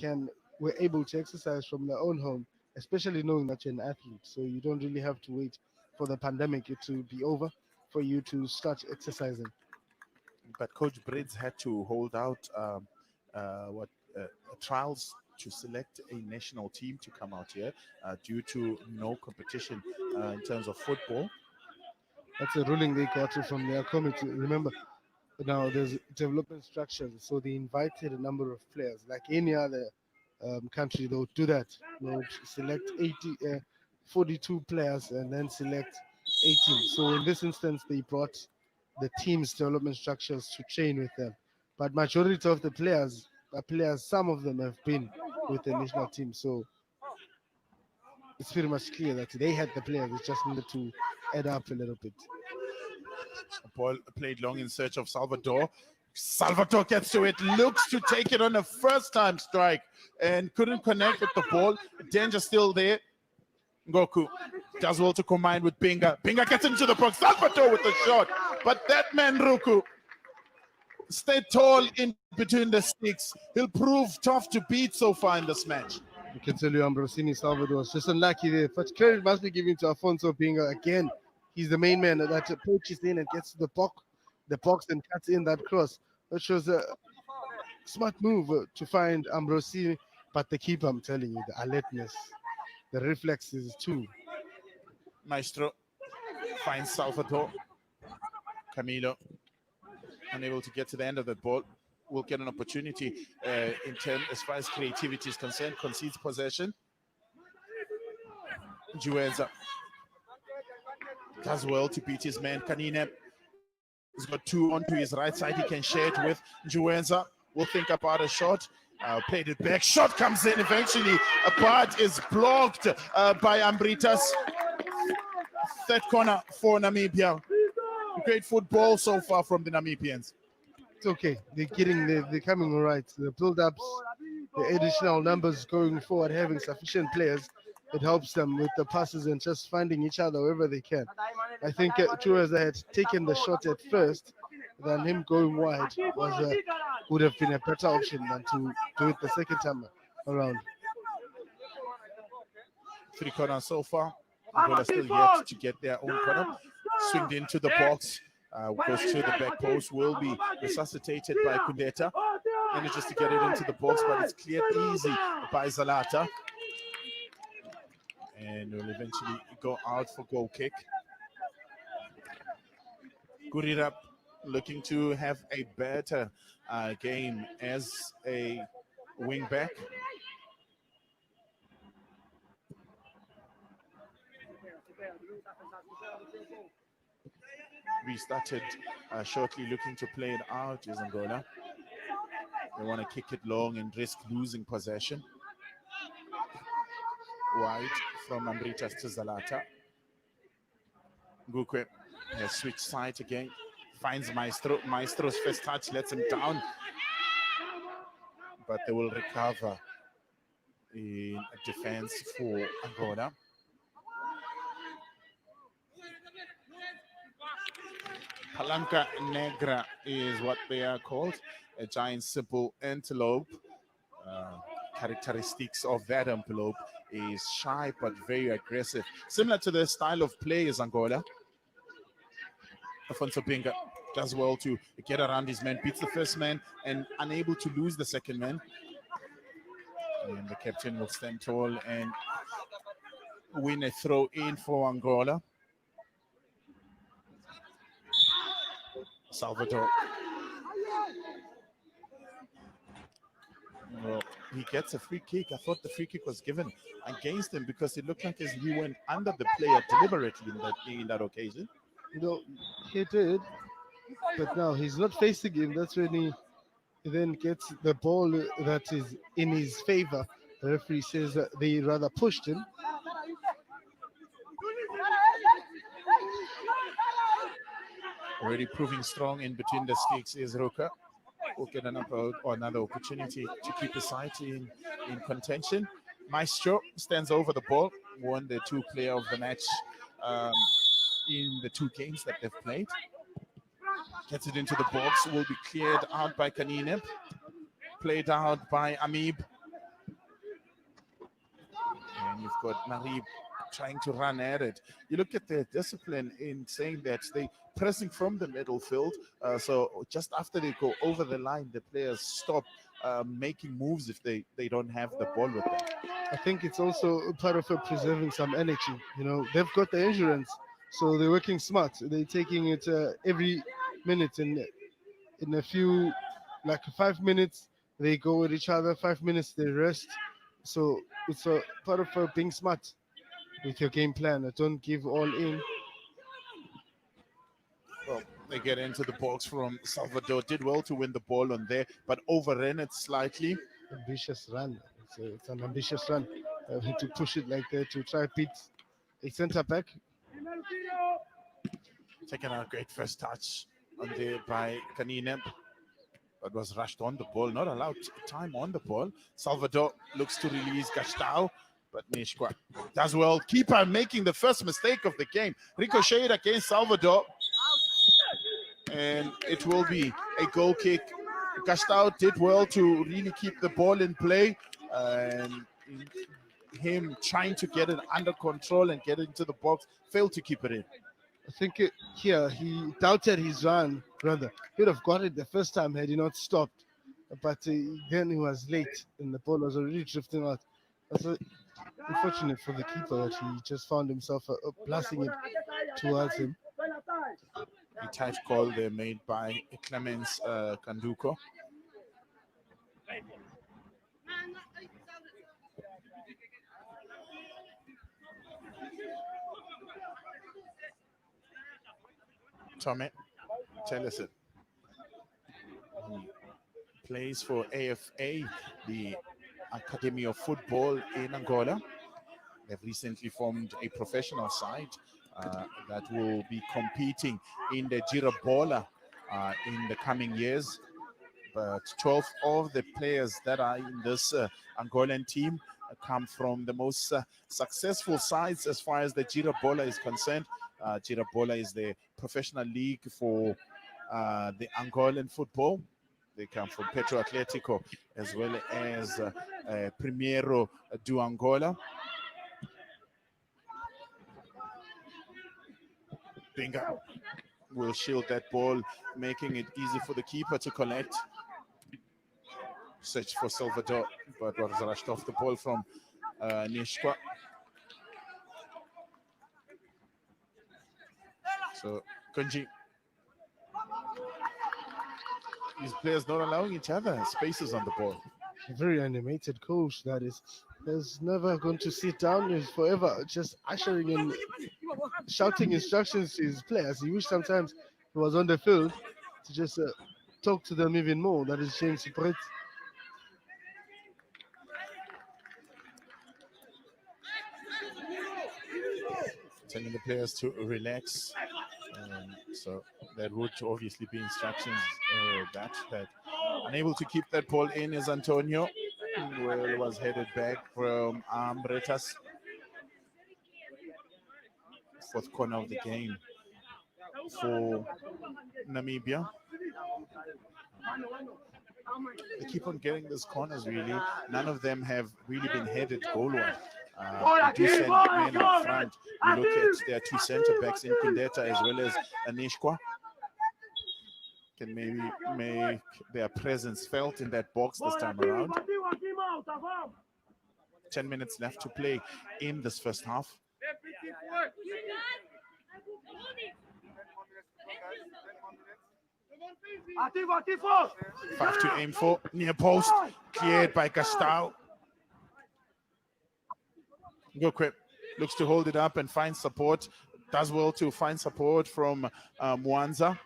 were able to exercise from their own home, especially knowing that you're an athlete. So you don't really have to wait for the pandemic to be over for you to start exercising. but Coach Brits had to hold out trials to select a national team to come out here due to no competition in terms of football. That's a ruling they got from their committee. Remember, now there's development structures, so they invited a number of players. Like any other country, they would do that. They would select 42 players and then select 18. So in this instance, they brought the team's development structures to train with them. But majority of the players, some of them have been with the national team. So it's pretty much clear that they had the players. It just needed to add up a little bit. Ball played long in search of Salvador. Salvador gets to it, looks to take it on a first-time strike and couldn't connect with the ball. Danger still there. Ngoku does well to combine with Binga. Binga gets into the box. Salvador with the shot. But that man, Ruku, stayed tall in between the sticks. He'll prove tough to beat so far in this match. I can tell you Ambrosini Salvador was just unlucky there. But credit must be given to Afonso Binga again. He's the main man that approaches in and gets to the box and cuts in that cross, which was a smart move to find Ambrosini. But the keeper, I'm telling you, the alertness, the reflexes too. Maestro finds Salvador. Camilo unable to get to the end of the ball. Will get an opportunity in terms as far as creativity is concerned. Concedes possession. Juenza does well to beat his man. Kanine has got 2 onto his right side. He can share it with Juenza. Will think about a shot. Played it back. Shot comes in eventually. A part is blocked by Ambritas. Third corner for Namibia. Great football so far from the Namibians. it's okay. They're coming all right. The build-ups, the additional numbers going forward, having sufficient players, it helps them with the passes and just finding each other wherever they can. I think Chureza had taken the shot at first, than him going wide would have been a better option than to do it the second time around. 3 corners so far. Angola still yet to get their own corner. Swinged into the box. Goes to the back post. Will be resuscitated by Kundeta. Manages to get it into the box, but it's cleared easy by Zalata. And will eventually go out for goal kick. Gurirab looking to have a better game as a wing back. We started shortly looking to play it out is Angola. They want to kick it long and risk losing possession. Wide from Ambritas to Zalata. Gukwe has switched sides again. Finds Maestro. Maestro's first touch lets him down. But they will recover in defense for Angola. Palanca Negra is what they are called. A giant simple antelope. Characteristics of that antelope is shy but very aggressive. Similar to the style of play is Angola. Afonso Pinga does well to get around his man, beats the first man and unable to lose the second man. And the captain will stand tall and win a throw in for Angola. Salvador. Well, he gets a free kick. I thought the free kick was given against him because it looked like as he went under the player deliberately in that occasion. You know, he did, but now he's not facing him. That's when he then gets the ball that is in his favor. The referee says that they rather pushed him. Already proving strong in between the sticks is Roka. Will get another opportunity to keep the side in contention. Maestro stands over the ball, won the 2 player of the match in the 2 games that they've played. Gets it into the box, will be cleared out by Kanine, played out by Amib. And you've got Narib trying to run at it. You look at their discipline in saying that they pressing from the middle field. So just after they go over the line, the players stop making moves if they don't have the ball with them. I think it's also part of preserving some energy. You know, they've got the endurance, so they're working smart. They're taking it every minute, and in a few, like 5 minutes, they go with each other. 5 minutes, they rest. So it's a part of being smart with your game plan. Don't give all in. Well, they get into the box from Salvador. Did well to win the ball on there, but overran it slightly. Ambitious run. It's an ambitious run. To push it like that to try to beat a center back. Taking a great first touch on there by Kanine, but was rushed on the ball, not allowed time on the ball. Salvador looks to release Gastao, but Nishkwa does well. Keeper making the first mistake of the game. Ricocheted against Salvador, and it will be a goal kick. Gastao did well to really keep the ball in play, and him trying to get it under control and get it into the box, failed to keep it in. I think here he doubted his run, rather. He would have got it the first time had he not stopped. But then he was late and the ball was already drifting out. That's unfortunate for the keeper that he just found himself blasting it towards him. A tight call there made by Clemens Kanduko. Tommy Tellison. He plays for AFA, the Academy of Football in Angola. They've recently formed a professional side that will be competing in the Girabola in the coming years. but 12 of the players that are in this Angolan team come from the most successful sides as far as the Girabola is concerned. Girabola is the professional league for the Angolan football. They come from Petro Atletico as well as Primeiro do Angola. Binga will shield that ball, making it easy for the keeper to collect. Search for Salvador, but was rushed off the ball from Nishkwa. So Kunji, these players not allowing each other spaces on the ball. A very animated coach that is. He's never going to sit down. He's forever just ushering and shouting instructions to his players. He wish sometimes he was on the field to just talk to them even more. That is James Brett. Telling the players to relax. So that would obviously be instructions that unable to keep that ball in is Antonio. Well, was headed back from Bretas. Fourth corner of the game for Namibia. They keep on getting these corners, really. None of them have really been headed goalward. They do send men up front. You look at their two center backs in Kundeta as well as Anishkwa. Can maybe make their presence felt in that box this time around. 10 minutes left to play in this first half. 5 to aim for, near post, cleared by Gastau. Gokwe looks to hold it up and find support. Does well to find support from Mwanza.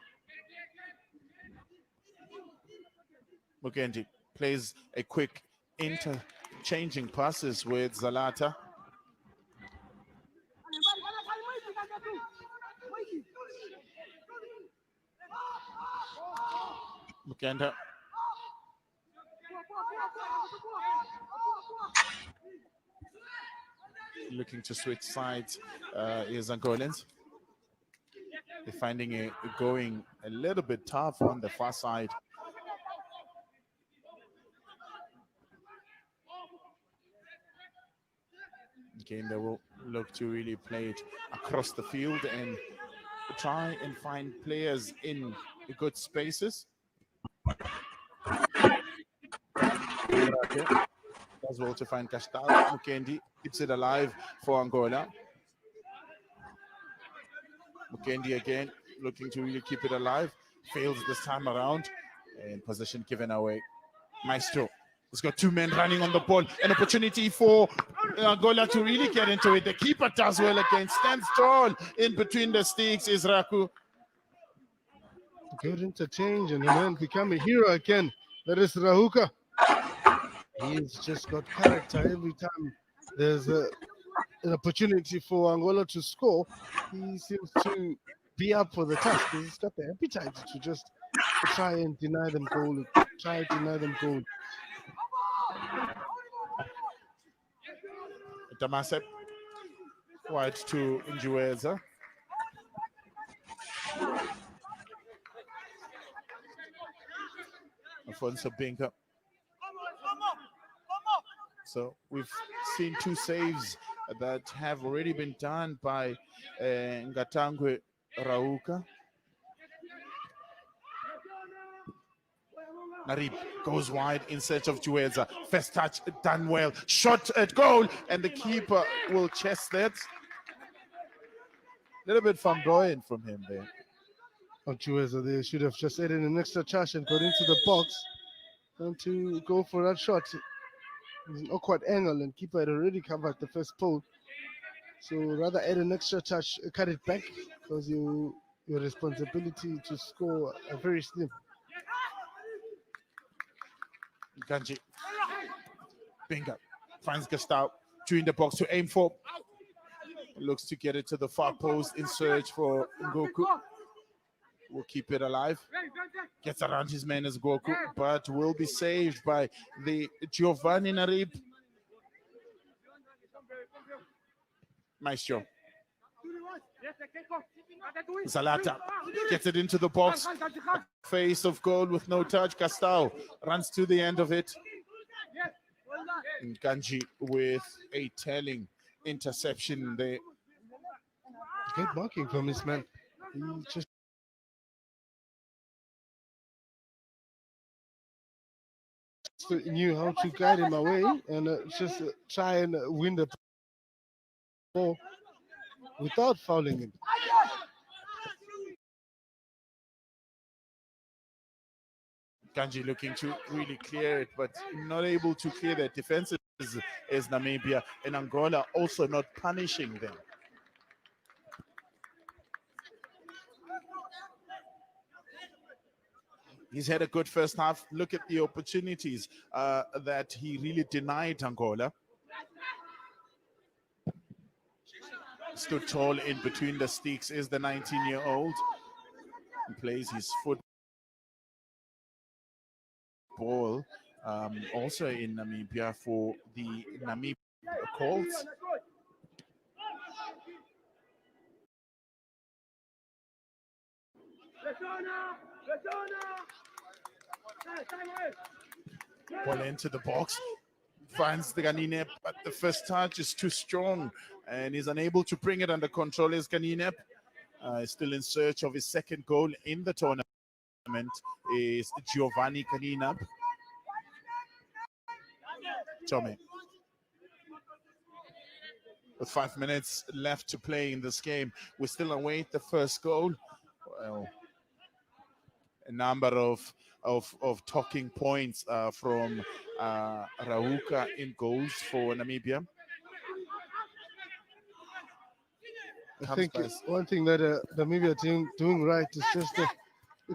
Mukendi plays a quick interchanging passes with Zalata. Mukenda. Looking to switch sides is Angolans. They're finding it going a little bit tough on the far side. Again, they will look to really play it across the field and try and find players in good spaces. As well to find Castal. Mukendi keeps it alive for Angola. Mukendi again looking to really keep it alive. Fails this time around. And position given away. Maestro. He's got two men running on the ball. An opportunity for Angola to really get into it. The keeper does well again. Stands tall in between the sticks is Raku. Good interchange and then become a hero again. That is Rahuka. He's just got character every time there's an opportunity for Angola to score. He seems to be up for the task. He's got the appetite to just try and deny them goal. Damasep wide to Njueza. Alfonso Binga. So we've seen two saves that have already been done by Ngatangwe Rauka. Narib goes wide in search of Jueza. First touch done well. Shot at goal, and the keeper will chest that. A little bit flamboyant from him there. Jueza, they should have just added an extra charge and got into the box and to go for that shot. It's an awkward angle, and keeper had already covered the first pole. So rather add an extra touch, cut it back, because your responsibility to score are very slim. Ganji. Binga finds Gustavo. Two in the box to aim for. Looks to get it to the far post in search for Ngoku. will keep it alive. Gets around his man as Goku, but will be saved by the Giovanni Narib. Maestro. Zalata gets it into the box. Face of goal with no touch. Castao runs to the end of it. And Ganji with a telling interception there. Good marking from this man. He just knew how to guide him away and just try and win the ball without fouling him. Ganji looking to really clear it, but not able to clear that. Defense is Namibia, and Angola also not punishing them. He's had a good first half. Look at the opportunities that he really denied Angola. Stood tall in between the sticks is the 19-year-old. He plays his football also in Namibia for the Namibia Colts. Ball into the box, finds the Ganine, but the first touch is too strong and is unable to bring it under control. Is Ganine still in search of his second goal in the tournament? Is Giovanni Ganina. Tommy. With 5 minutes left to play in this game, we still await the first goal. Well, a number of talking points from Rauka in goals for Namibia. I think one thing that Namibia doing right is just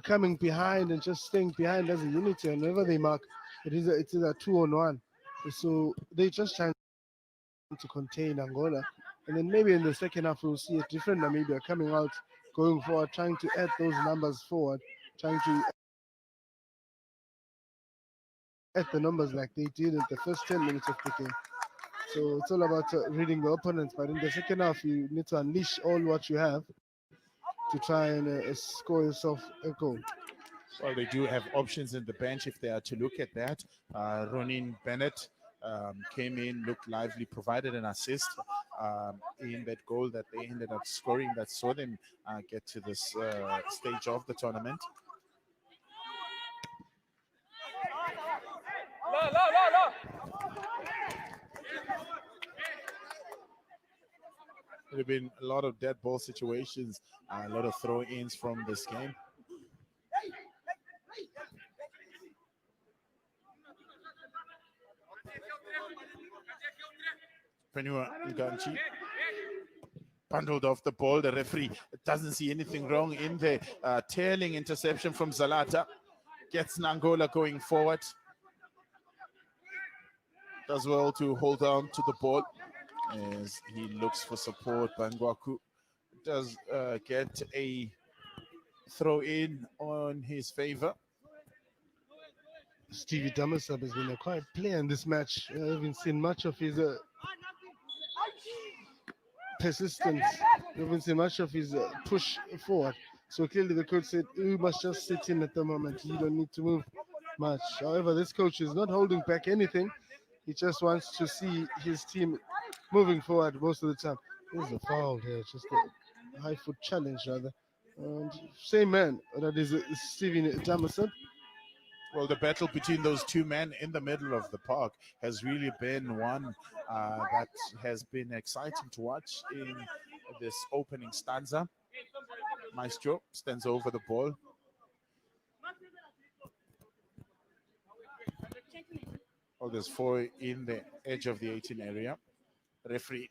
coming behind and just staying behind as a unity. And whenever they mark, it's a 2-on-1. So they just trying to contain Angola. And then maybe in the second half, we'll see a different Namibia coming out, going forward, trying to add those numbers forward, trying to add the numbers like they did in the first 10 minutes of the game. So it's all about reading the opponents. But in the second half, you need to unleash all what you have to try and score yourself a goal. Well, they do have options in the bench if they are to look at that. Ronin Bennett came in, looked lively, provided an assist in that goal that they ended up scoring that saw them get to this stage of the tournament. There have been a lot of dead ball situations, a lot of throw-ins from this game. Penua Nganchi bundled off the ball. The referee doesn't see anything wrong in the tailing interception from Zalata. Gets Angola going forward. Does well to hold on to the ball as he looks for support. Bangwaku does get a throw in on his favor. Stevie Damasab has been a quiet player in this match. I haven't seen much of his persistence. I haven't seen much of his push forward. So clearly the coach said, you must just sit in at the moment. You don't need to move much. However, this coach is not holding back anything. He just wants to see his team moving forward most of the time. There's a foul here, just a high foot challenge rather. And same man, that is Stevie Damasab. Well, the battle between those two men in the middle of the park has really been one that has been exciting to watch in this opening stanza. Maestro stands over the ball. Oh, there's 4 in the edge of the 18 area. Referee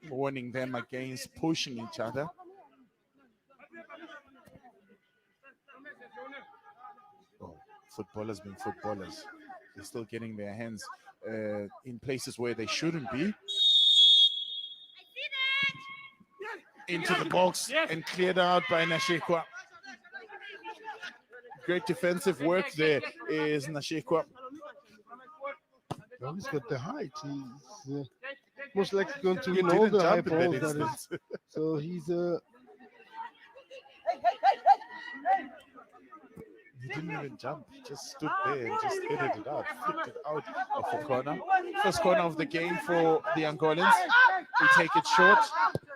warning them against pushing each other. Oh, footballers being footballers. They're still getting their hands in places where they shouldn't be. Into the box and cleared out by Nashekwa. Great defensive work there is Nashikwa. Well, he's got the height. He's most likely going to He win all didn't the high jump in that balls. That is. instance. So he's He didn't even jump. He just stood there and just headed it out, flicked it out of the corner. First corner of the game for the Angolans. They take it short.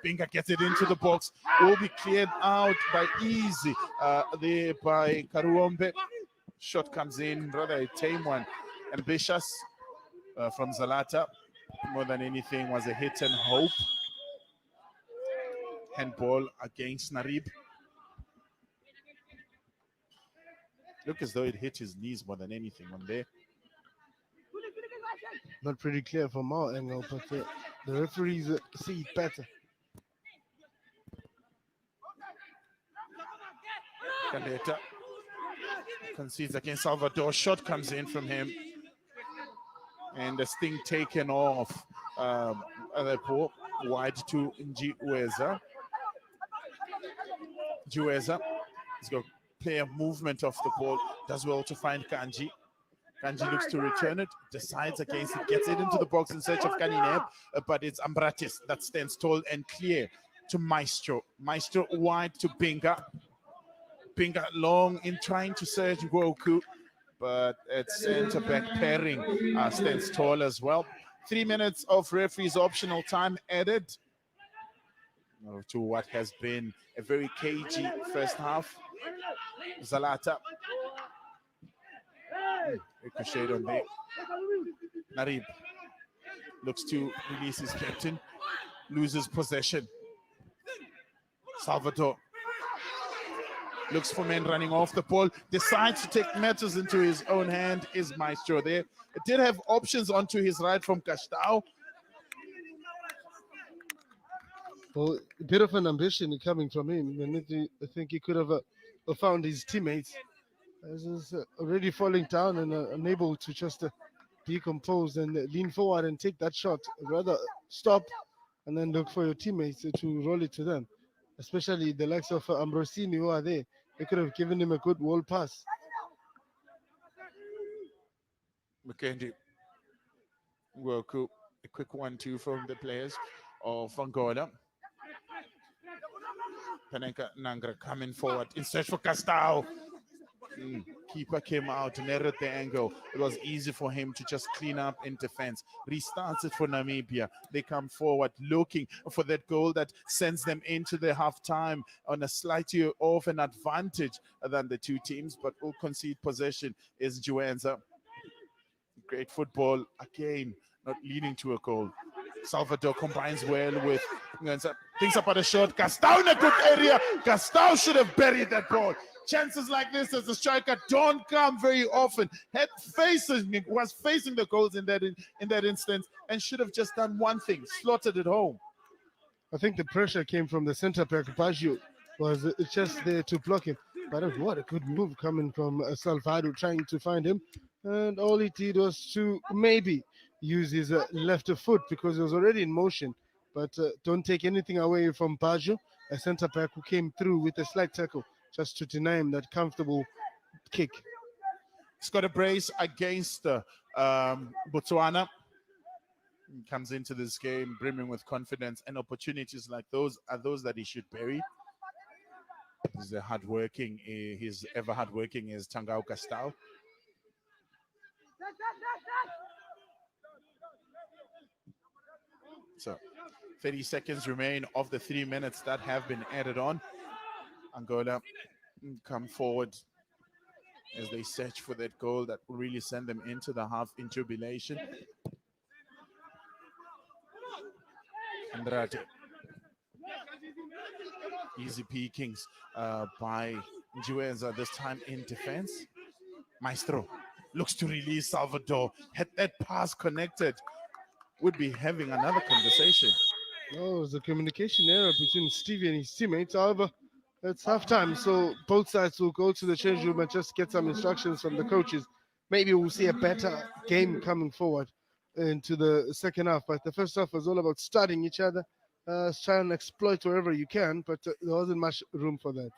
Binga gets it into the box. Will be cleared out by Easy there by Karuombe. Shot comes in, rather a tame one. Ambitious from Zalata. More than anything was a hit and hope. Handball against Narib. Look as though it hit his knees more than anything on there. not pretty clear from our angle, but the referees see it better. Kaleta concedes against Salvador. Shot comes in from him. And the sting taken off. Other ball wide to Njiweza. Njiweza has got player movement of the ball. Does well to find Kanji. Kanji looks to return it, decides against it, gets it into the box in search of Kanineb, but it's Ambratis that stands tall and clear to Maestro. Maestro wide to Binga. Binga long in trying to search Goku, but at center back pairing stands tall as well. 3 minutes of referee's optional time added to what has been a very cagey first half. Zalata. Ricochet on there. Narib looks to release his captain, loses possession. Salvador looks for men running off the ball, decides to take matters into his own hand. Is Maestro there? It did have options onto his right from Castao. Well, a bit of an ambition coming from him, and I think he could have found his teammates. As he's already falling down and unable to just decompose and lean forward and take that shot. Rather stop and then look for your teammates to roll it to them, especially the likes of Ambrosini who are there. They could have given him a good wall pass. McKenzie. Woku, a quick 1-2 from the players of Angola. Panenka Nangra coming forward in search for Castao. Keeper came out, narrowed the angle. It was easy for him to just clean up in defense. Restarts it for Namibia. They come forward looking for that goal that sends them into the halftime on a slightly off an advantage than the two teams, but will concede possession is Juenza. Great football again, not leading to a goal. Salvador combines well with Juenza. Thinks about a shot. Castao in a good area. Castao should have buried that ball. Chances like this as a striker don't come very often. Was facing the goals in that instance and should have just done one thing, slotted it home. I think the pressure came from the center back. Baggio was just there to block him. But what a good move coming from Salvador trying to find him. And all he did was to maybe use his left foot because he was already in motion. But don't take anything away from Baggio, a center back who came through with a slight tackle just to deny him that comfortable kick. He's got a brace against Botswana. He comes into this game brimming with confidence, and opportunities like those are those that he should bury. He's hardworking. He's ever hardworking is Tangao Castao. So 30 seconds remain of the 3 minutes that have been added on. Angola come forward as they search for that goal that will really send them into the half in jubilation. Andrade. Easy peekings by Juenza, this time in defense. Maestro looks to release Salvador. Had that pass connected, would be having another conversation. Oh, it was a communication error between Stevie and his teammates. However, it's halftime, so both sides will go to the change room and just get some instructions from the coaches. Maybe we'll see a better game coming forward into the second half. But the first half was all about studying each other, trying to exploit wherever you can, but there wasn't much room for that.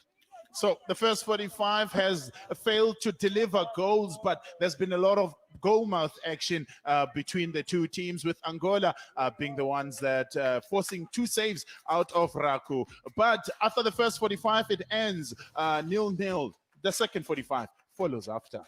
So the first 45 has failed to deliver goals, but there's been a lot of goalmouth action between the two teams, with Angola being the ones that forcing 2 saves out of Raku. But after the first 45, it ends 0-0. The second 45 follows after.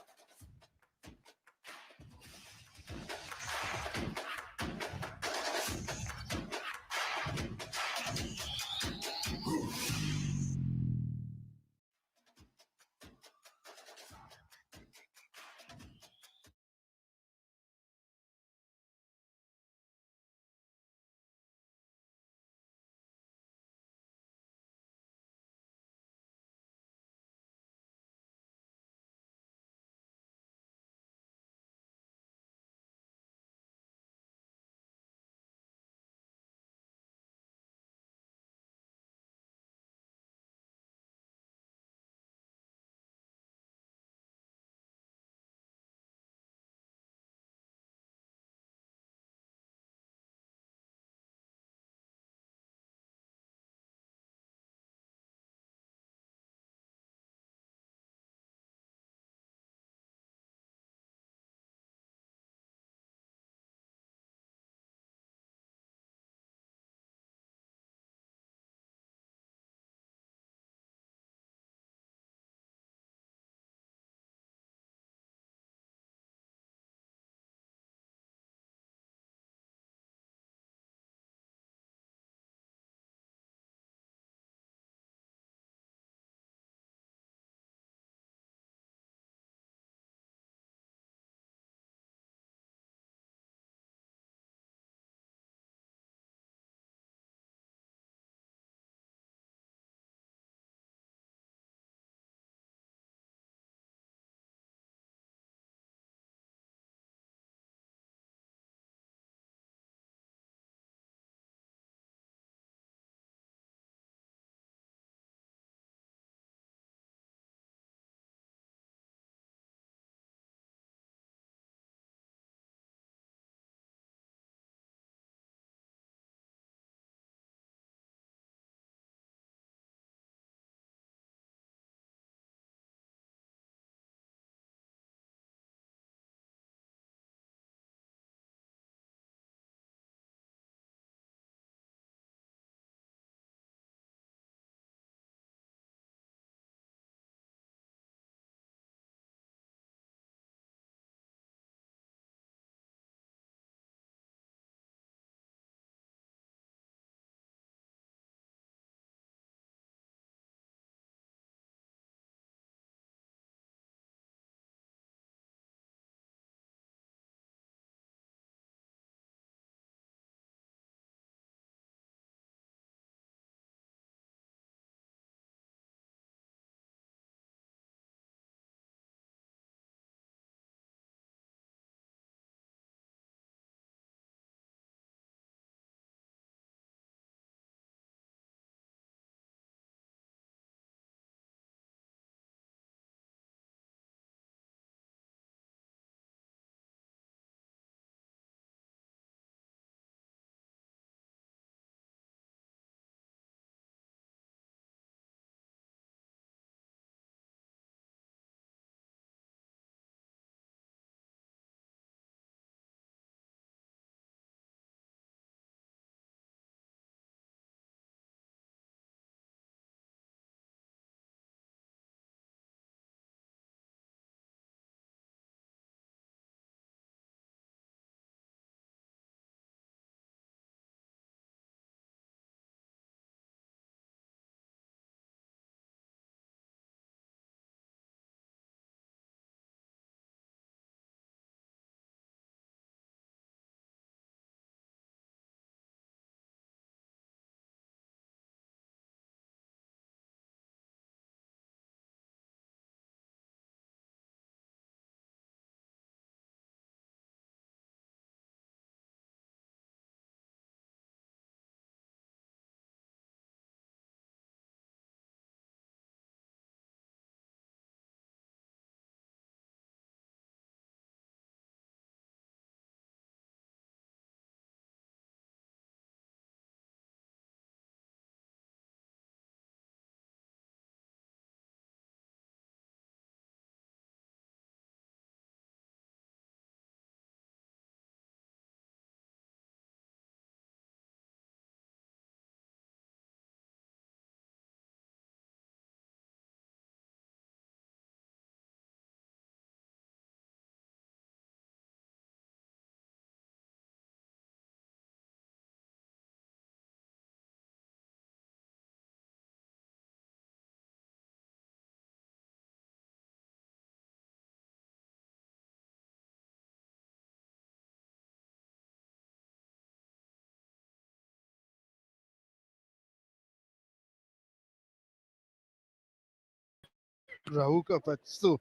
Rahuka, but still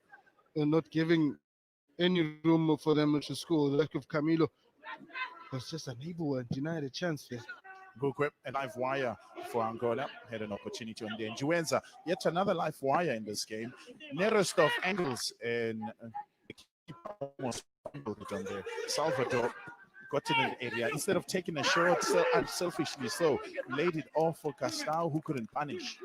not giving any room for them to score. The lack of Camilo was just unable and denied a chance there. Good grip, a live wire for Angola. Had an opportunity on there. Juenza, yet another live wire in this game. Nearest of angles, and the keeper almost fumbled it on there. Salvador got in an area. Instead of taking a shot, so unselfishly so, laid it off for Castao, who couldn't punish.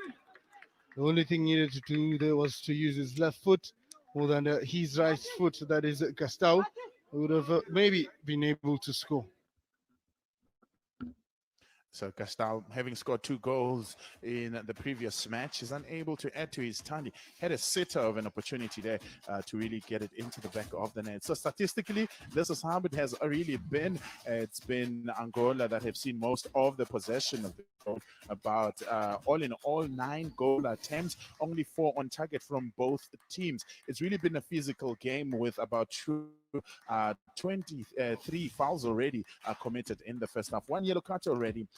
The only thing he needed to do there was to use his left foot more than his right foot, that is Castao, would have maybe been able to score. So Castao, having scored 2 goals in the previous match, is unable to add to his tally. Had a sitter of an opportunity there to really get it into the back of the net. So statistically, this is how it has really been. It's been Angola that have seen most of the possession of the goal. About all in all, 9 goal attempts, only 4 on target from both teams. It's really been a physical game with about 23 fouls already committed in the first half. 1 yellow card already.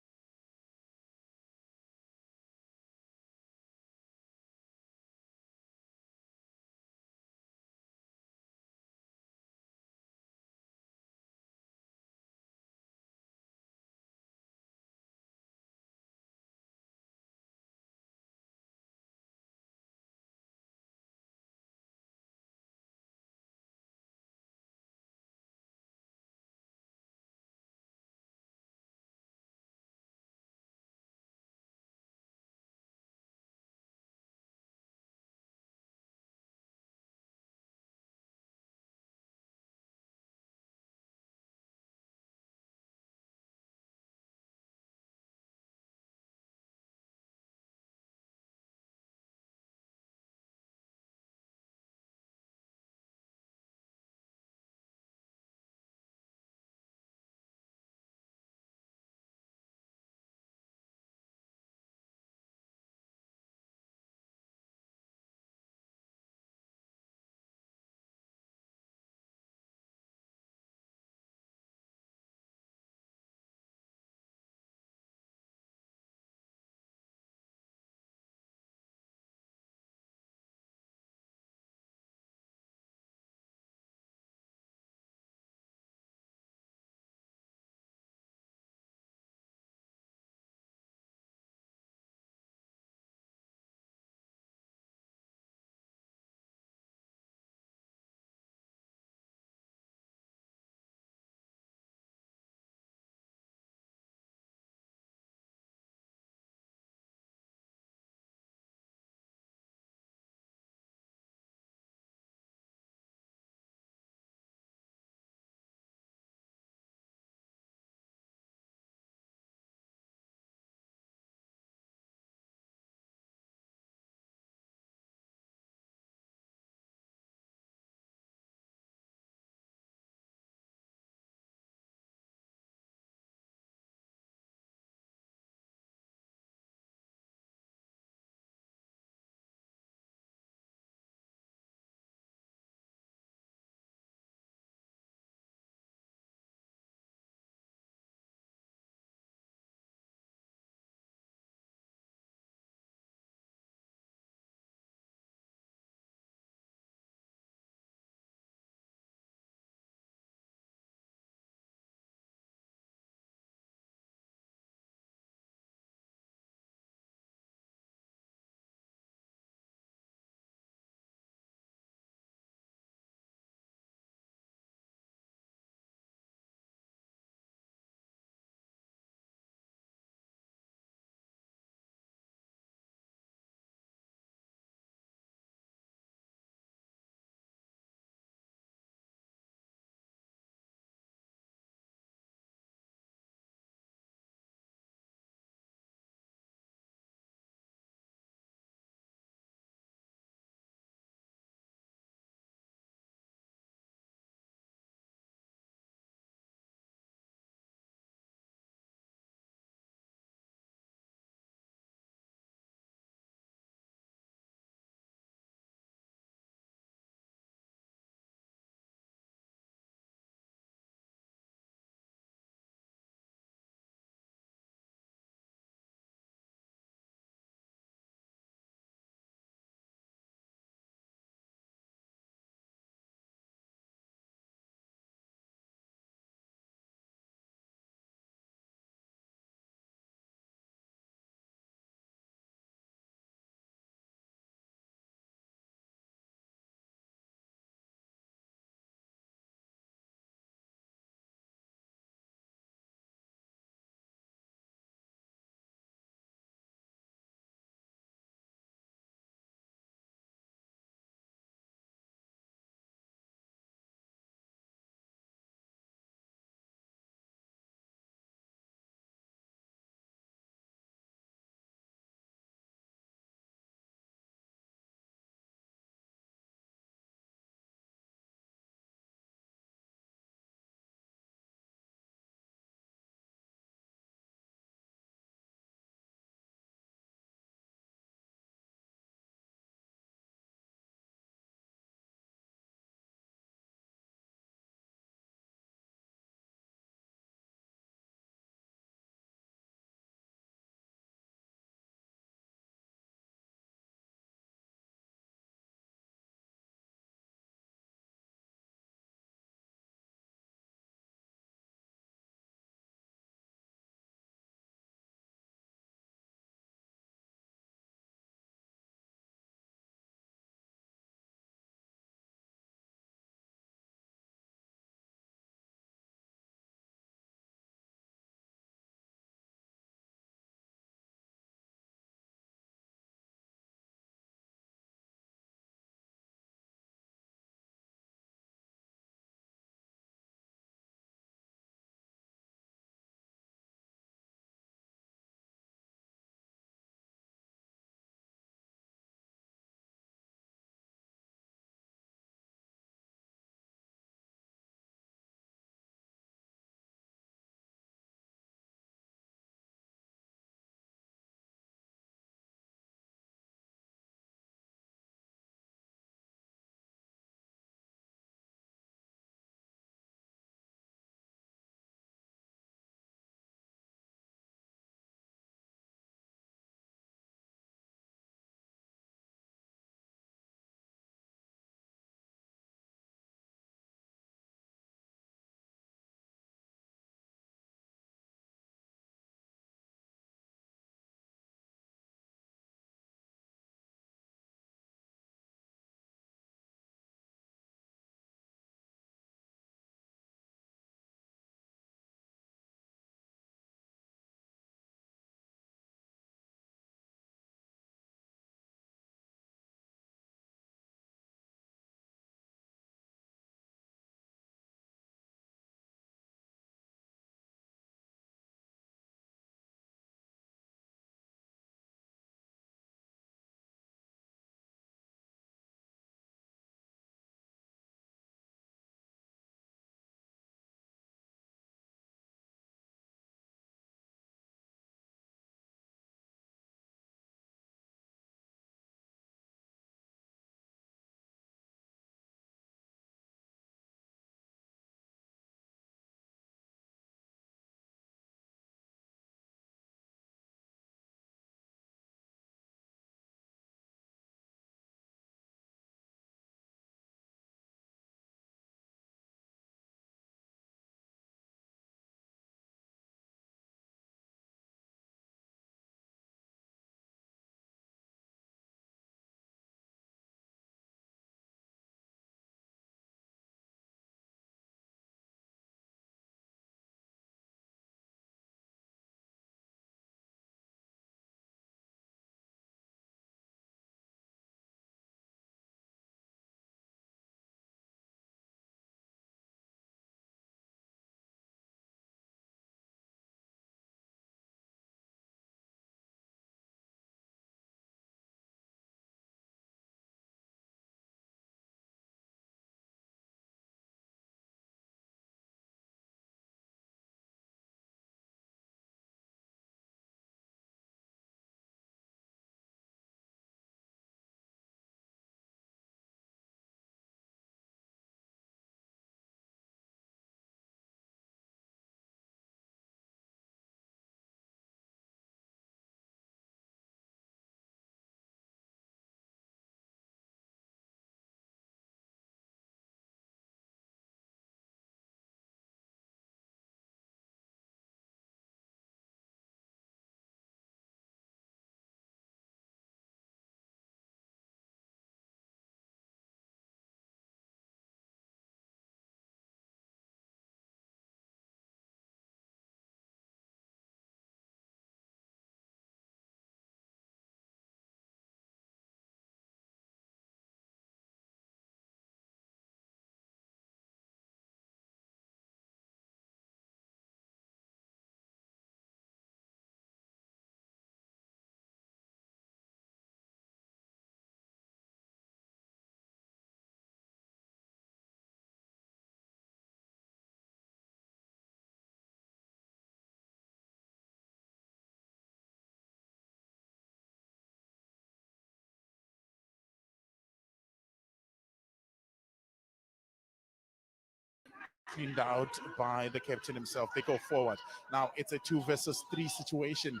cleaned out by the captain himself. They go forward. Now it's a 2 versus 3 situation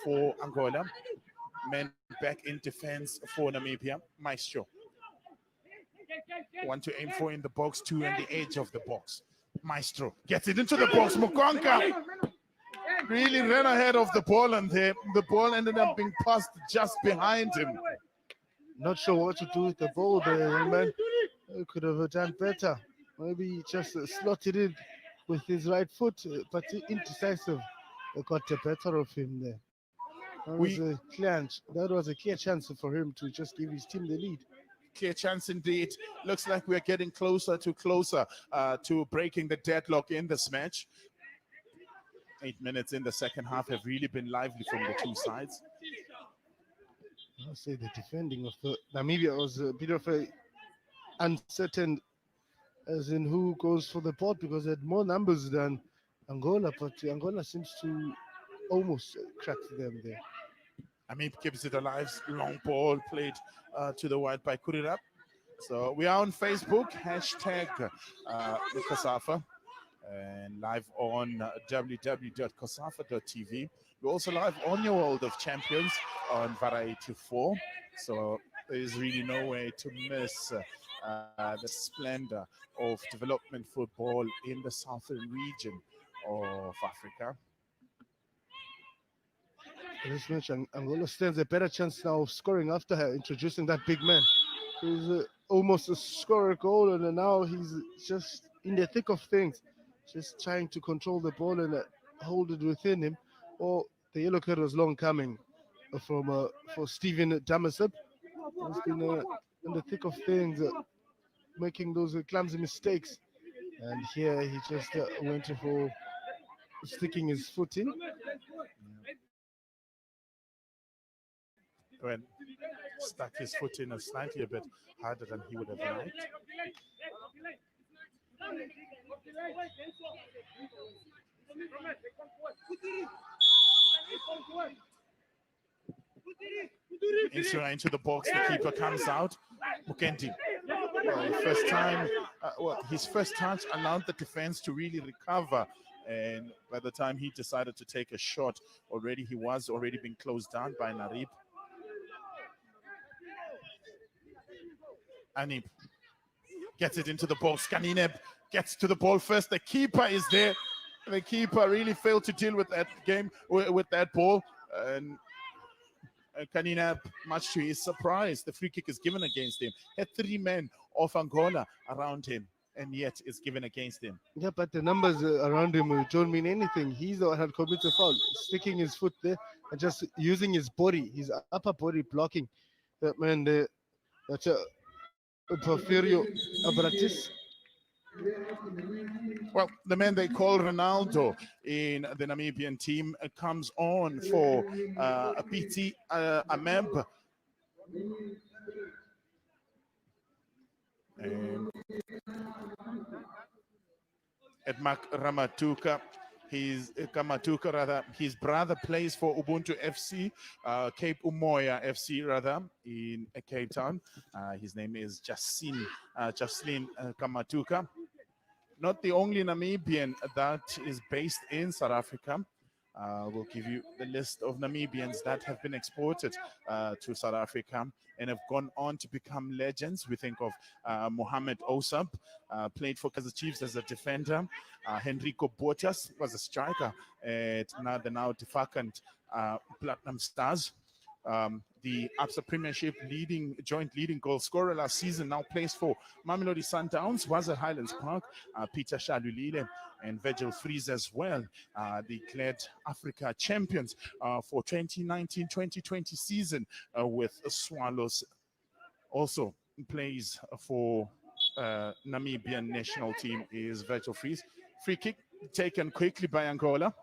for Angola. Men back in defense for Namibia. Maestro. Want to aim for in the box, 2 on the edge of the box. Maestro gets it into the box. Mukonka really ran ahead of the ball, and the ball ended up being passed just behind him. Not sure what to do with the ball there, young man. He could have done better. Maybe he just slotted in with his right foot, but indecisive. They got the better of him there. That was a clear chance for him to just give his team the lead. Clear chance indeed. Looks like we're getting closer to breaking the deadlock in this match. 8 minutes in the second half have really been lively from the two sides. I'll say the defending of Namibia was a bit of a uncertain, as in who goes for the ball, because they had more numbers than Angola, but Angola seems to almost crack them there. Amib keeps it alive. Long ball played to the wide by Kurirap. So we are on Facebook, hashtag COSAFA, and live on www.cosafa.tv. We're also live on your World of Champions on Variety 4. So there is really no way to miss the splendor of development football in the southern region of Africa. In this match, Angola stands a better chance now of scoring after introducing that big man. Who's almost a scorer goal, and now he's just in the thick of things, just trying to control the ball and hold it within him. Or the yellow card was long coming for Stephen Damasep. He's been in the thick of things, making those clumsy mistakes. And here he just went for sticking his foot in. When stuck his foot in slightly a bit harder than he would have liked. Insura into the box, the keeper comes out. Mukendi, his first touch allowed the defense to really recover, and by the time he decided to take a shot, he was already being closed down by Narib. Anib gets it into the box. Kanineb gets to the ball first. The keeper is there. The keeper really failed to deal with that with that ball. And Kanineb, much to his surprise, the free kick is given against him. Had 3 men of Angola around him, and yet it's given against him. Yeah, but the numbers around him don't mean anything. He's the one who had committed a foul, sticking his foot there and just using his body, his upper body, blocking that man there. That's Porfirio Abratis. Well, the man they call Ronaldo in the Namibian team comes on for a PT Ameb. Edmak Ramatuka. His brother plays for Ubuntu FC, Cape Umoya FC in Cape Town. His name is Jaslin Kamatuka. Not the only Namibian that is based in South Africa. We'll give you the list of Namibians that have been exported to South Africa and have gone on to become legends. We think of Mohamed Osab, played for Kaizer Chiefs as a defender. Henrico Botas was a striker at the now defunct Platinum Stars. The Absa Premiership joint leading goal scorer last season, now plays for Mamelodi Sundowns, was at Highlands Park. Peter Shalulile and Virgil Fries as well, declared Africa champions for 2019-2020 season with Swallows. Also plays for Namibian national team is Virgil Fries. Free kick taken quickly by Angola.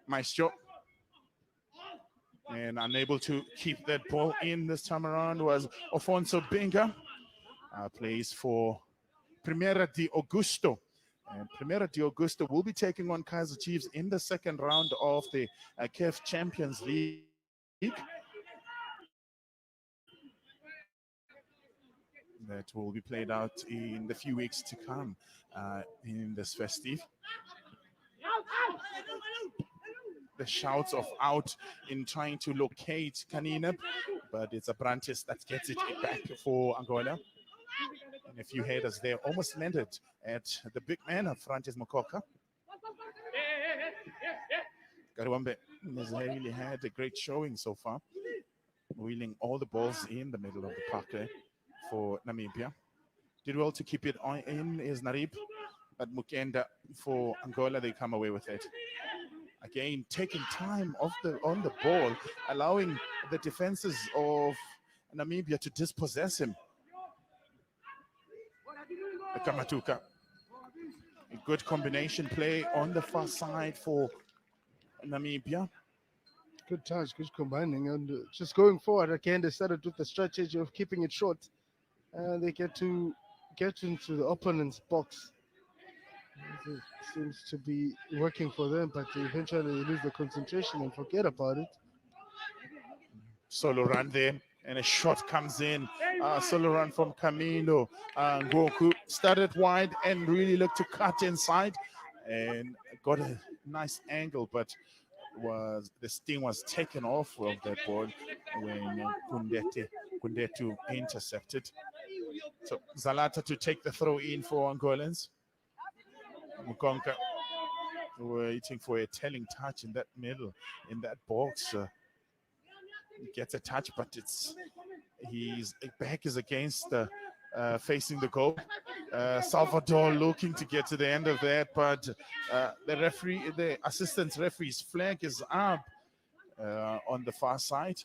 Maestro. And unable to keep that ball in this time around was Afonso Benga. Plays for Primeira de Augusto. And Primeira de Augusto will be taking on Kaizer Chiefs in the second round of the CAF Champions League. that will be played out in the few weeks to come in this festive. The shouts of out in trying to locate Kanina, but it's Abrantes that gets it back for Angola. And a few headers there almost landed at the big man of Francis Mokoka. Garwambe has really had a great showing so far, wheeling all the balls in the middle of the park there for Namibia. Did well to keep it on in is Narib, but Mukenda for Angola, they come away with it. Again, taking time on the ball, allowing the defenses of Namibia to dispossess him. Kamatuka. A good combination play on the far side for Namibia. Good touch, good combining, and just going forward again. They started with the strategy of keeping it short, and they get into the opponent's box. It seems to be working for them, but eventually they lose the concentration and forget about it. Solo run there, and a shot comes in. Solo run from Camilo. Ngoku started wide and really looked to cut inside and got a nice angle, but the sting was taken off of that ball when Kundetu intercepted. So Zalata to take the throw in for Angolans. Mukonka waiting for a telling touch in that middle, in that box. He gets a touch, but his back is against facing the goal. Salvador looking to get to the end of that, but the assistant referee's flag is up on the far side.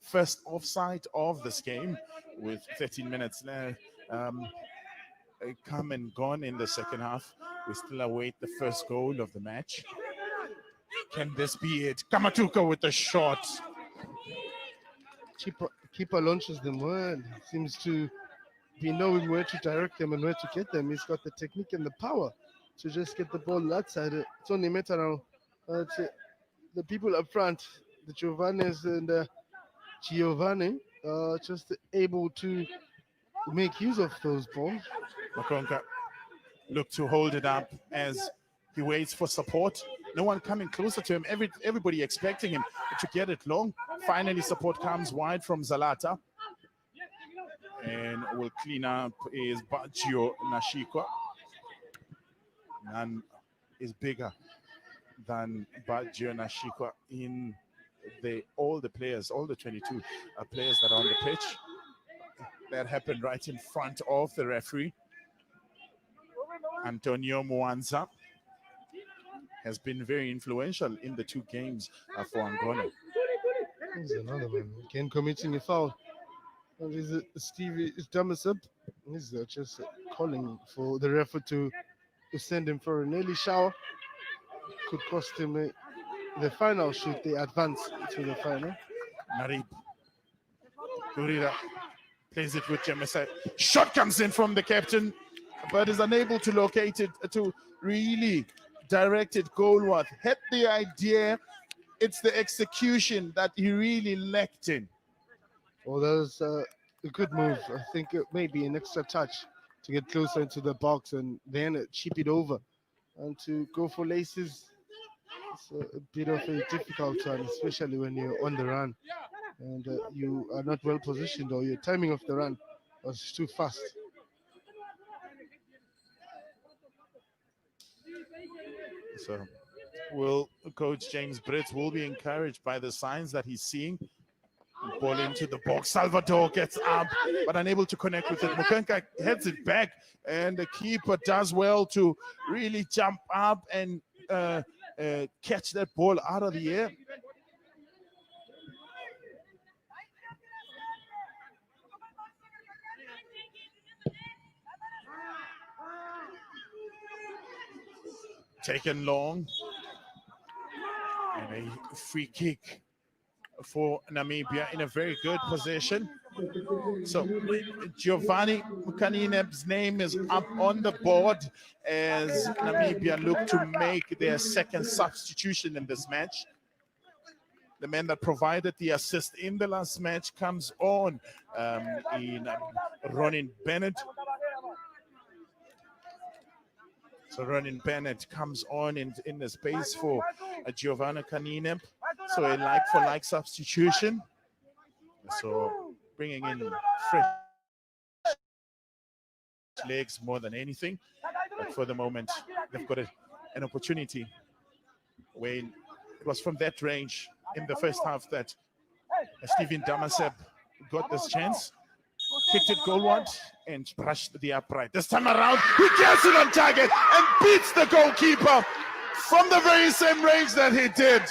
First offside of this game with 13 minutes now. Come and gone in the second half. We still await the first goal of the match. Can this be it? Kamatuka with the shot. Keeper launches them well. Seems to be knowing where to direct them and where to get them. He's got the technique and the power to just get the ball that side. It's only a matter now. The people up front, the Giovannis and Giovanni, just able to make use of those balls. Makonka look to hold it up as he waits for support. No one coming closer to him. Everybody expecting him to get it long. Finally, support comes wide from Zalata. And will clean up is Bajio Nashikwa. None is bigger than Bajio Nashikwa in all the players, all the 22 players that are on the pitch. That happened right in front of the referee. Antonio Mwanza has been very influential in the two games for Angola. Here's another one. Again, committing a foul. And is Stevie Damisub? He's just calling for the referee to send him for an early shower. Could cost him the final shoot. They advance to the final. Narib Gurira plays it with Jemesa. Shot comes in from the captain, but is unable to locate it to really direct it goalward. Had the idea, it's the execution that he really lacked in. Well, that was a good move. I think it may be an extra touch to get closer into the box and then chip it over. And to go for laces, it's a bit of a difficult one, especially when you're on the run and you are not well positioned, or your timing of the run was too fast. So Coach James Britt will be encouraged by the signs that he's seeing. Ball into the box. Salvador gets up, but unable to connect with it. Mukenka heads it back, and the keeper does well to really jump up and catch that ball out of the air. Taken long, and a free kick for Namibia in a very good position. So Giovanni Mukanineb's name is up on the board as Namibia look to make their second substitution in this match. the man that provided the assist in the last match, comes on in Ronin Bennett. So Ronin Bennett comes on in the space for Giovanna Canine. So a like-for-like substitution. So bringing in fresh legs more than anything. But for the moment, they've got an opportunity when it was from that range in the first half that Stephen Damasep got this chance, kicked it goalward and brushed the upright. This time around, he gets it on target and beats the goalkeeper from the very same range that he did.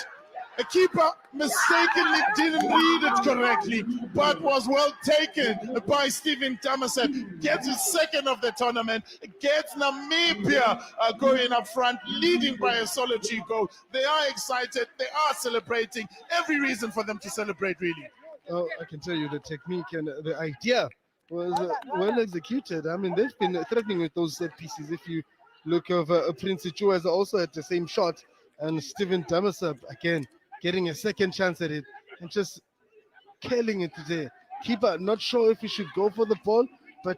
A keeper mistakenly didn't read it correctly, but was well taken by Stephen Damasep. Gets his second of the tournament, gets Namibia going up front, leading by a solitary goal. They are excited, they are celebrating. Every reason for them to celebrate, really. Oh, I can tell you the technique and the idea was well executed. I mean, they've been threatening with those set pieces. If you look over Prince Ichu has also had the same shot, and Stephen Damasep again getting a second chance at it and just killing it today. Keeper not sure if he should go for the ball, but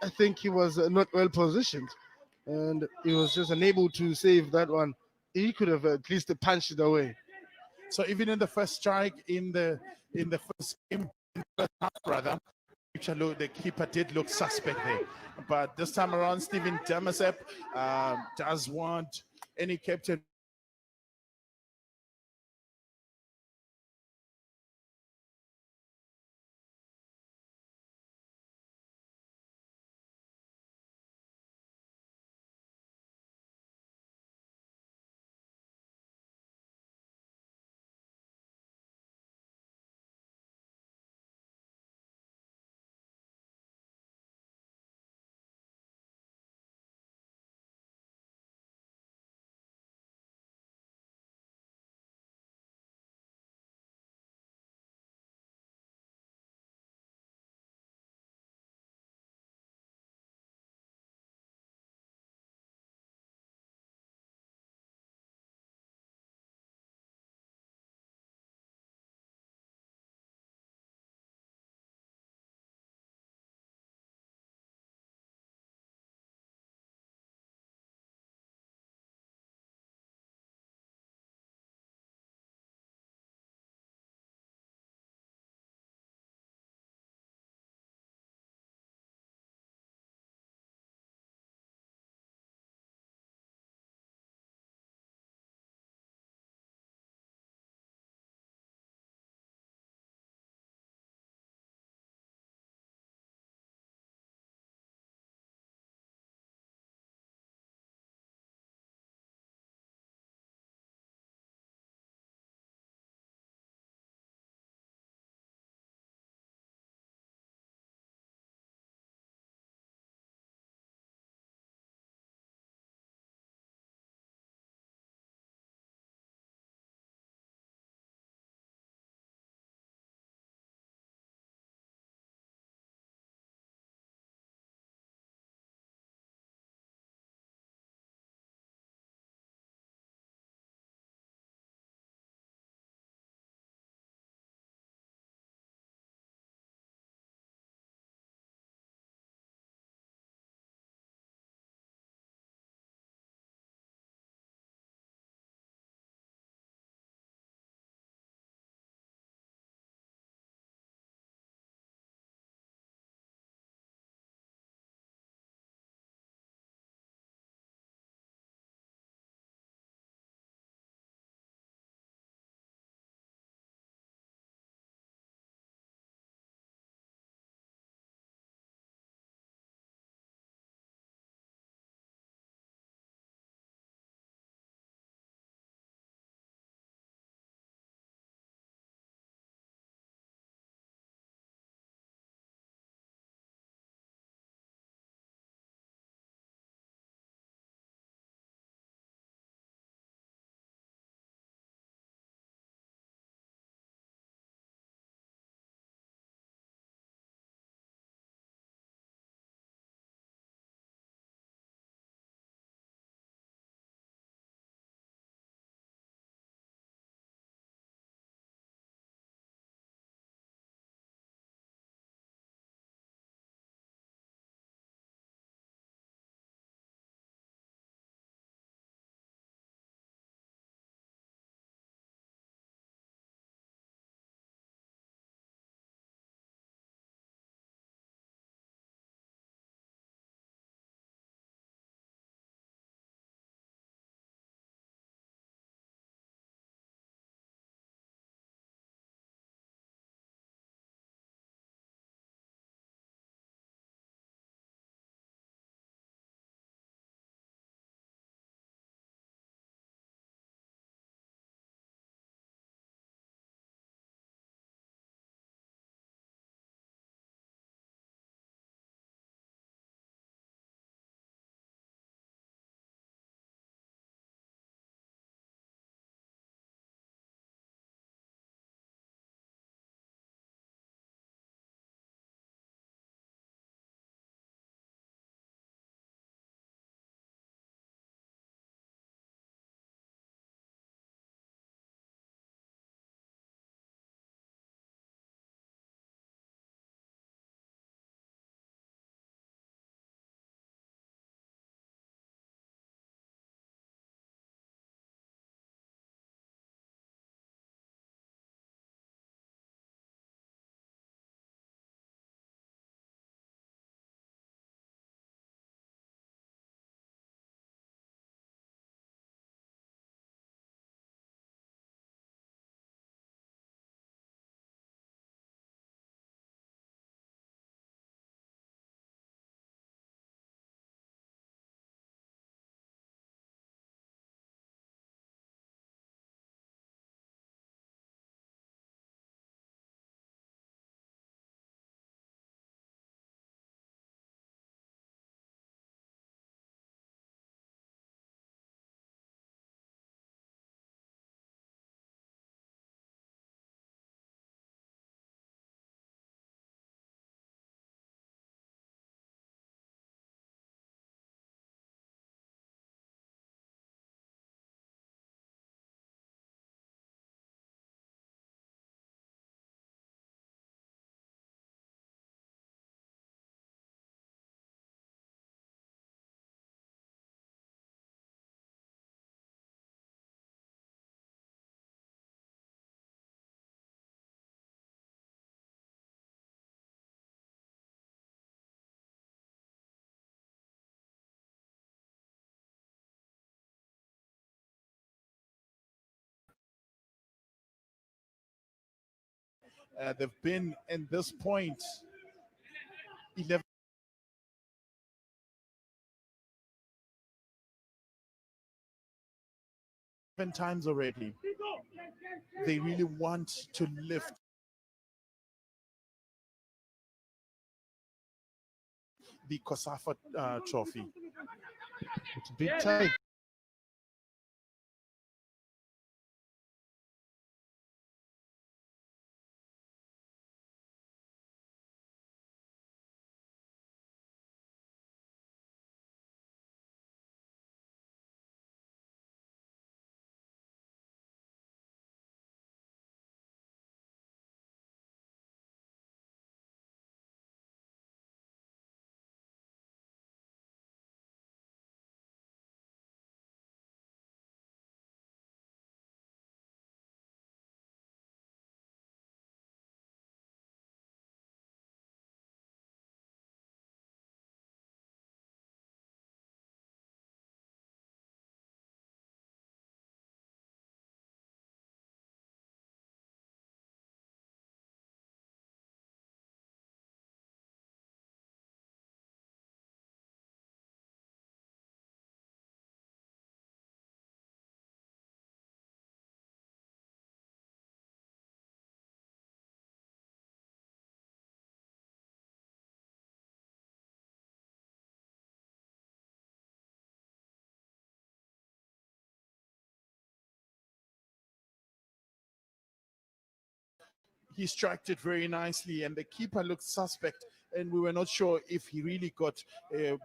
I think he was not well positioned, and he was just unable to save that one. He could have at least punched it away. So even in the first strike in the first game, in the first half rather, the keeper did look suspect there. But this time around, Stephen Damasep does want any captain They've been in this point 11 times already. They really want to lift the COSAFA trophy. It's a big tie. He struck it very nicely, and the keeper looked suspect, and we were not sure if he really got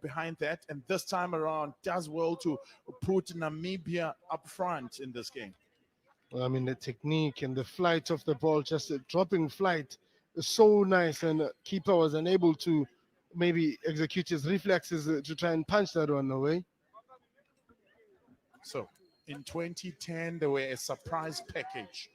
behind that. And this time around, does well to put Namibia up front in this game. Well, I mean, the technique and the flight of the ball, just a dropping flight, is so nice. And keeper was unable to maybe execute his reflexes to try and punch that one away. So in 2010, there were a surprise package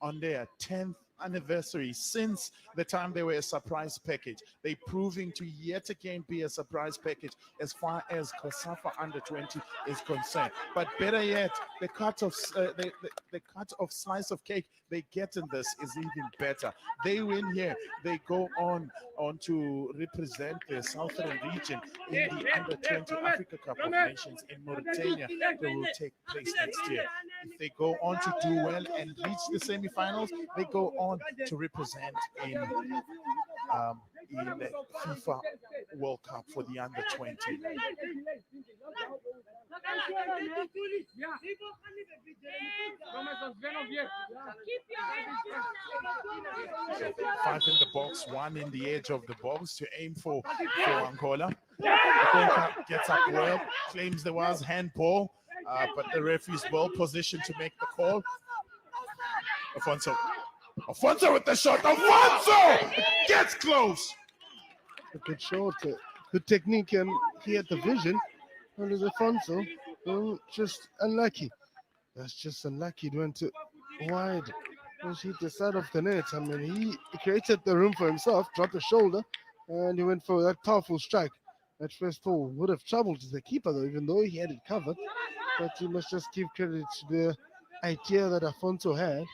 on their 10th anniversary. Since the time they were a surprise package, they proving to yet again be a surprise package as far as COSAFA under 20 is concerned. But better yet, the cut of slice of cake they get in this is even better. They win here, they go on to represent the southern region in the under 20 Africa Cup of Nations in Mauritania that will take place next year. If they go on to do well and reach the semi-finals, they go on to represent in the FIFA World Cup for the under 20. 5 in the box, 1 in the edge of the box to aim for Angola. Angola gets up well, claims there was handball, but the referee is well positioned to make the call. Afonso with the shot. Afonso gets close. A good shot, good technique, and he had the vision. Well, as Afonso, just unlucky. That's just unlucky. It went to wide. He hit the side of the net. I mean, he created the room for himself, dropped the shoulder, and he went for that powerful strike. That first ball would have troubled the keeper, though, even though he had it covered. But you must just give credit to the idea that Afonso had.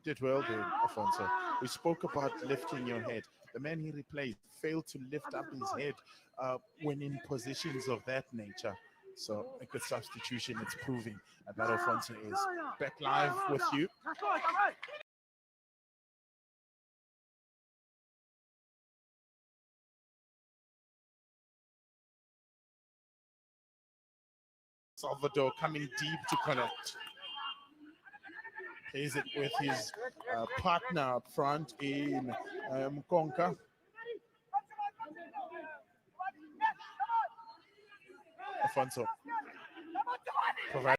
Did well there, Afonso. We spoke about lifting your head. The man he replaced failed to lift up his head when in positions of that nature. So a good substitution, it's proving that Afonso is. Back live with you. Salvador coming deep to connect. Plays it with his partner up front in Mkonka. Afonso provides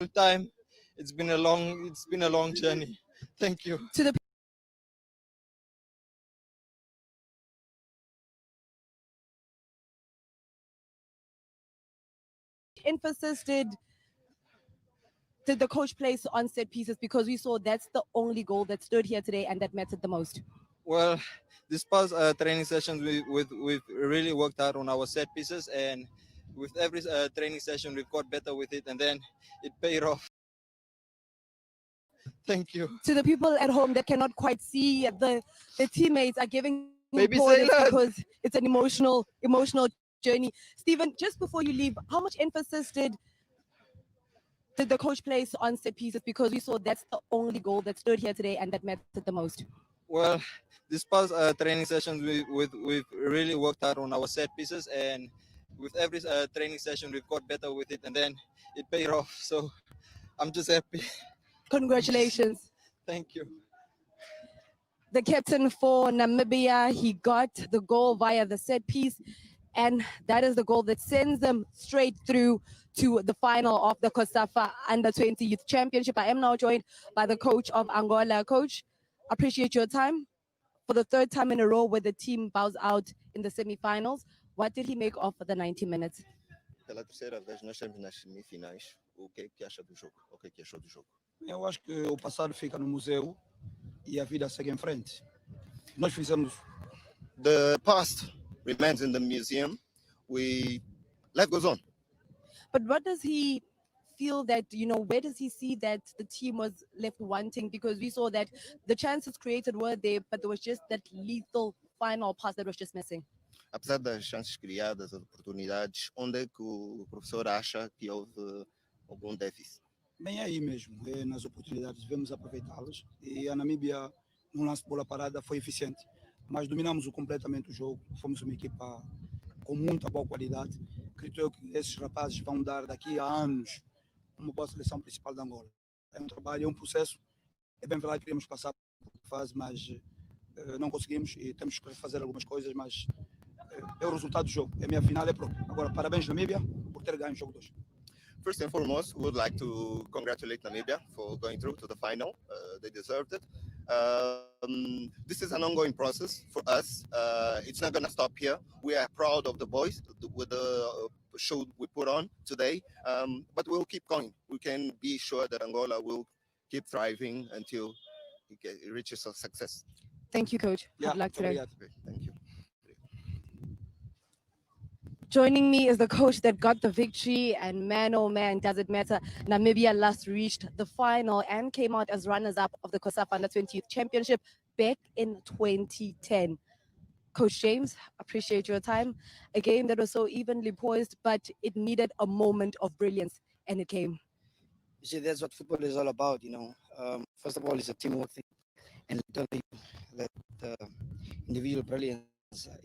time. It's been a long journey. Thank you. To the emphasis did the coach place on set pieces, because we saw that's the only goal that stood here today and that mattered the most? Well, this past training sessions, we've really worked hard on our set pieces, and with every training session, we've got better with it, and then it paid off. Thank you. To the people at home that cannot quite see, the teammates are giving Baby plaudits sailor. because it's an emotional journey. Stephen, just before you leave, how much emphasis did the coach place on set pieces, because we saw that's the only goal that stood here today and that mattered the most? Well, this past training sessions, we've really worked hard on our set pieces, and with every training session, we've got better with it, and then it paid off. So I'm just happy. Congratulations. Thank you. The captain for Namibia, he got the goal via the set piece, and that is the goal that sends them straight through to the final of the COSAFA Under-20 Youth Championship. I am now joined by the coach of Angola. Coach, appreciate your time. For the third time in a row where the team bows out in the semi-finals, what did he make of the 90 minutes? Pela terceira vez nós estamos nas semifinais. O que é que acha do jogo? O que é que achou do jogo? Eu acho que o passado fica no museu e a vida segue em frente. Nós fizemos. The past remains in the museum. Life goes on. But what does he feel that, where does he see that the team was left wanting? Because we saw that the chances created were there, but there was just that lethal final pass that was just missing. Apesar das chances criadas, as oportunidades, onde é que o professor acha que houve algum déficit? Bem, é aí mesmo, nas oportunidades, devemos aproveitá-las. E a Namíbia, num lance de bola parada, foi eficiente. Mas dominamos completamente o jogo, fomos uma equipa com muita boa qualidade. Acredito eu que esses rapazes vão dar daqui a anos uma boa seleção principal da Angola. É um trabalho, é um processo. É bem verdade que queríamos passar por fase, mas não conseguimos e temos que fazer algumas coisas, mas é o resultado do jogo. É a minha final, é pronto. Agora, parabéns Namíbia por ter ganho o jogo 2. First and foremost, we would like to congratulate Namibia for going through to the final. They deserved it. This is an ongoing process for us. It's not going to stop here. We are proud of the boys with the show we put on today, but we'll keep going. We can be sure that Angola will keep thriving until it reaches a success. Thank you, Coach. Good luck today. Thank you. Joining me is the coach that got the victory, and man, oh man, does it matter. Namibia last reached the final and came out as runners-up of the COSAFA Under-20 Youth Championship back in 2010. Coach James, appreciate your time. A game that was so evenly poised, but it needed a moment of brilliance, and it came. You see, that's what football is all about, First of all, it's a teamwork thing, and that individual brilliance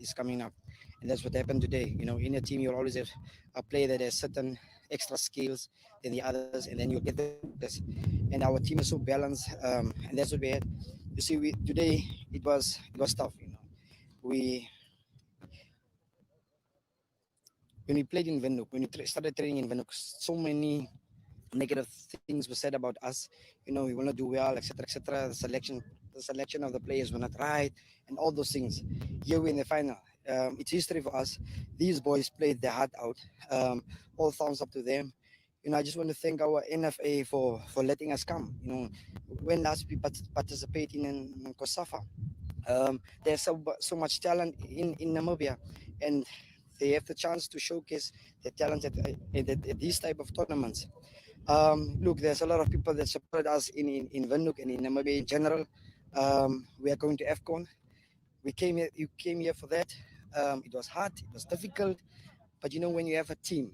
is coming up. And that's what happened today. In a team, you'll always have a player that has certain extra skills than the others, and then you'll get this. And our team is so balanced, and that's what we had. You see, today it was tough. When we played in Windhoek, when we started training in Windhoek, so many negative things were said about us. We will not do well, etc., etc. The selection of the players were not right, and all those things. Here we're in the final. It's history for us. These boys played their heart out. All thumbs up to them. I just want to thank our NFA for letting us come. When last we participating in COSAFA, there's so much talent in Namibia, and they have the chance to showcase their talent at these type of tournaments. Look, there's a lot of people that support us in Windhoek and in Namibia in general. We are going to AFCON. You came here for that. It was hard, it was difficult, but when you have a team,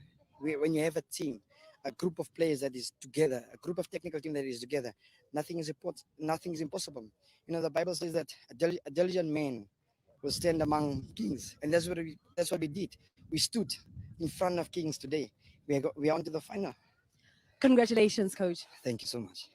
a group of players that is together, a group of technical team that is together, nothing is impossible. The Bible says that a diligent man will stand among kings, and that's what we did. We stood in front of kings today. We are on to the final. Congratulations, Coach. Thank you so much.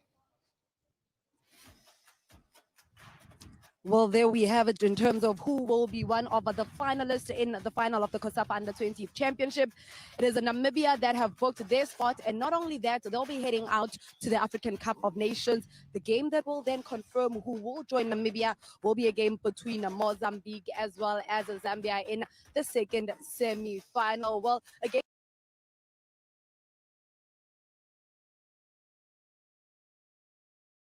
Well, there we have it in terms of who will be one of the finalists in the final of the COSAFA Under-20 Championship. It is Namibia that have booked their spot, and not only that, they'll be heading out to the African Cup of Nations. The game that will then confirm who will join Namibia will be a game between Mozambique as well as Zambia in the second semi-final. Well, again.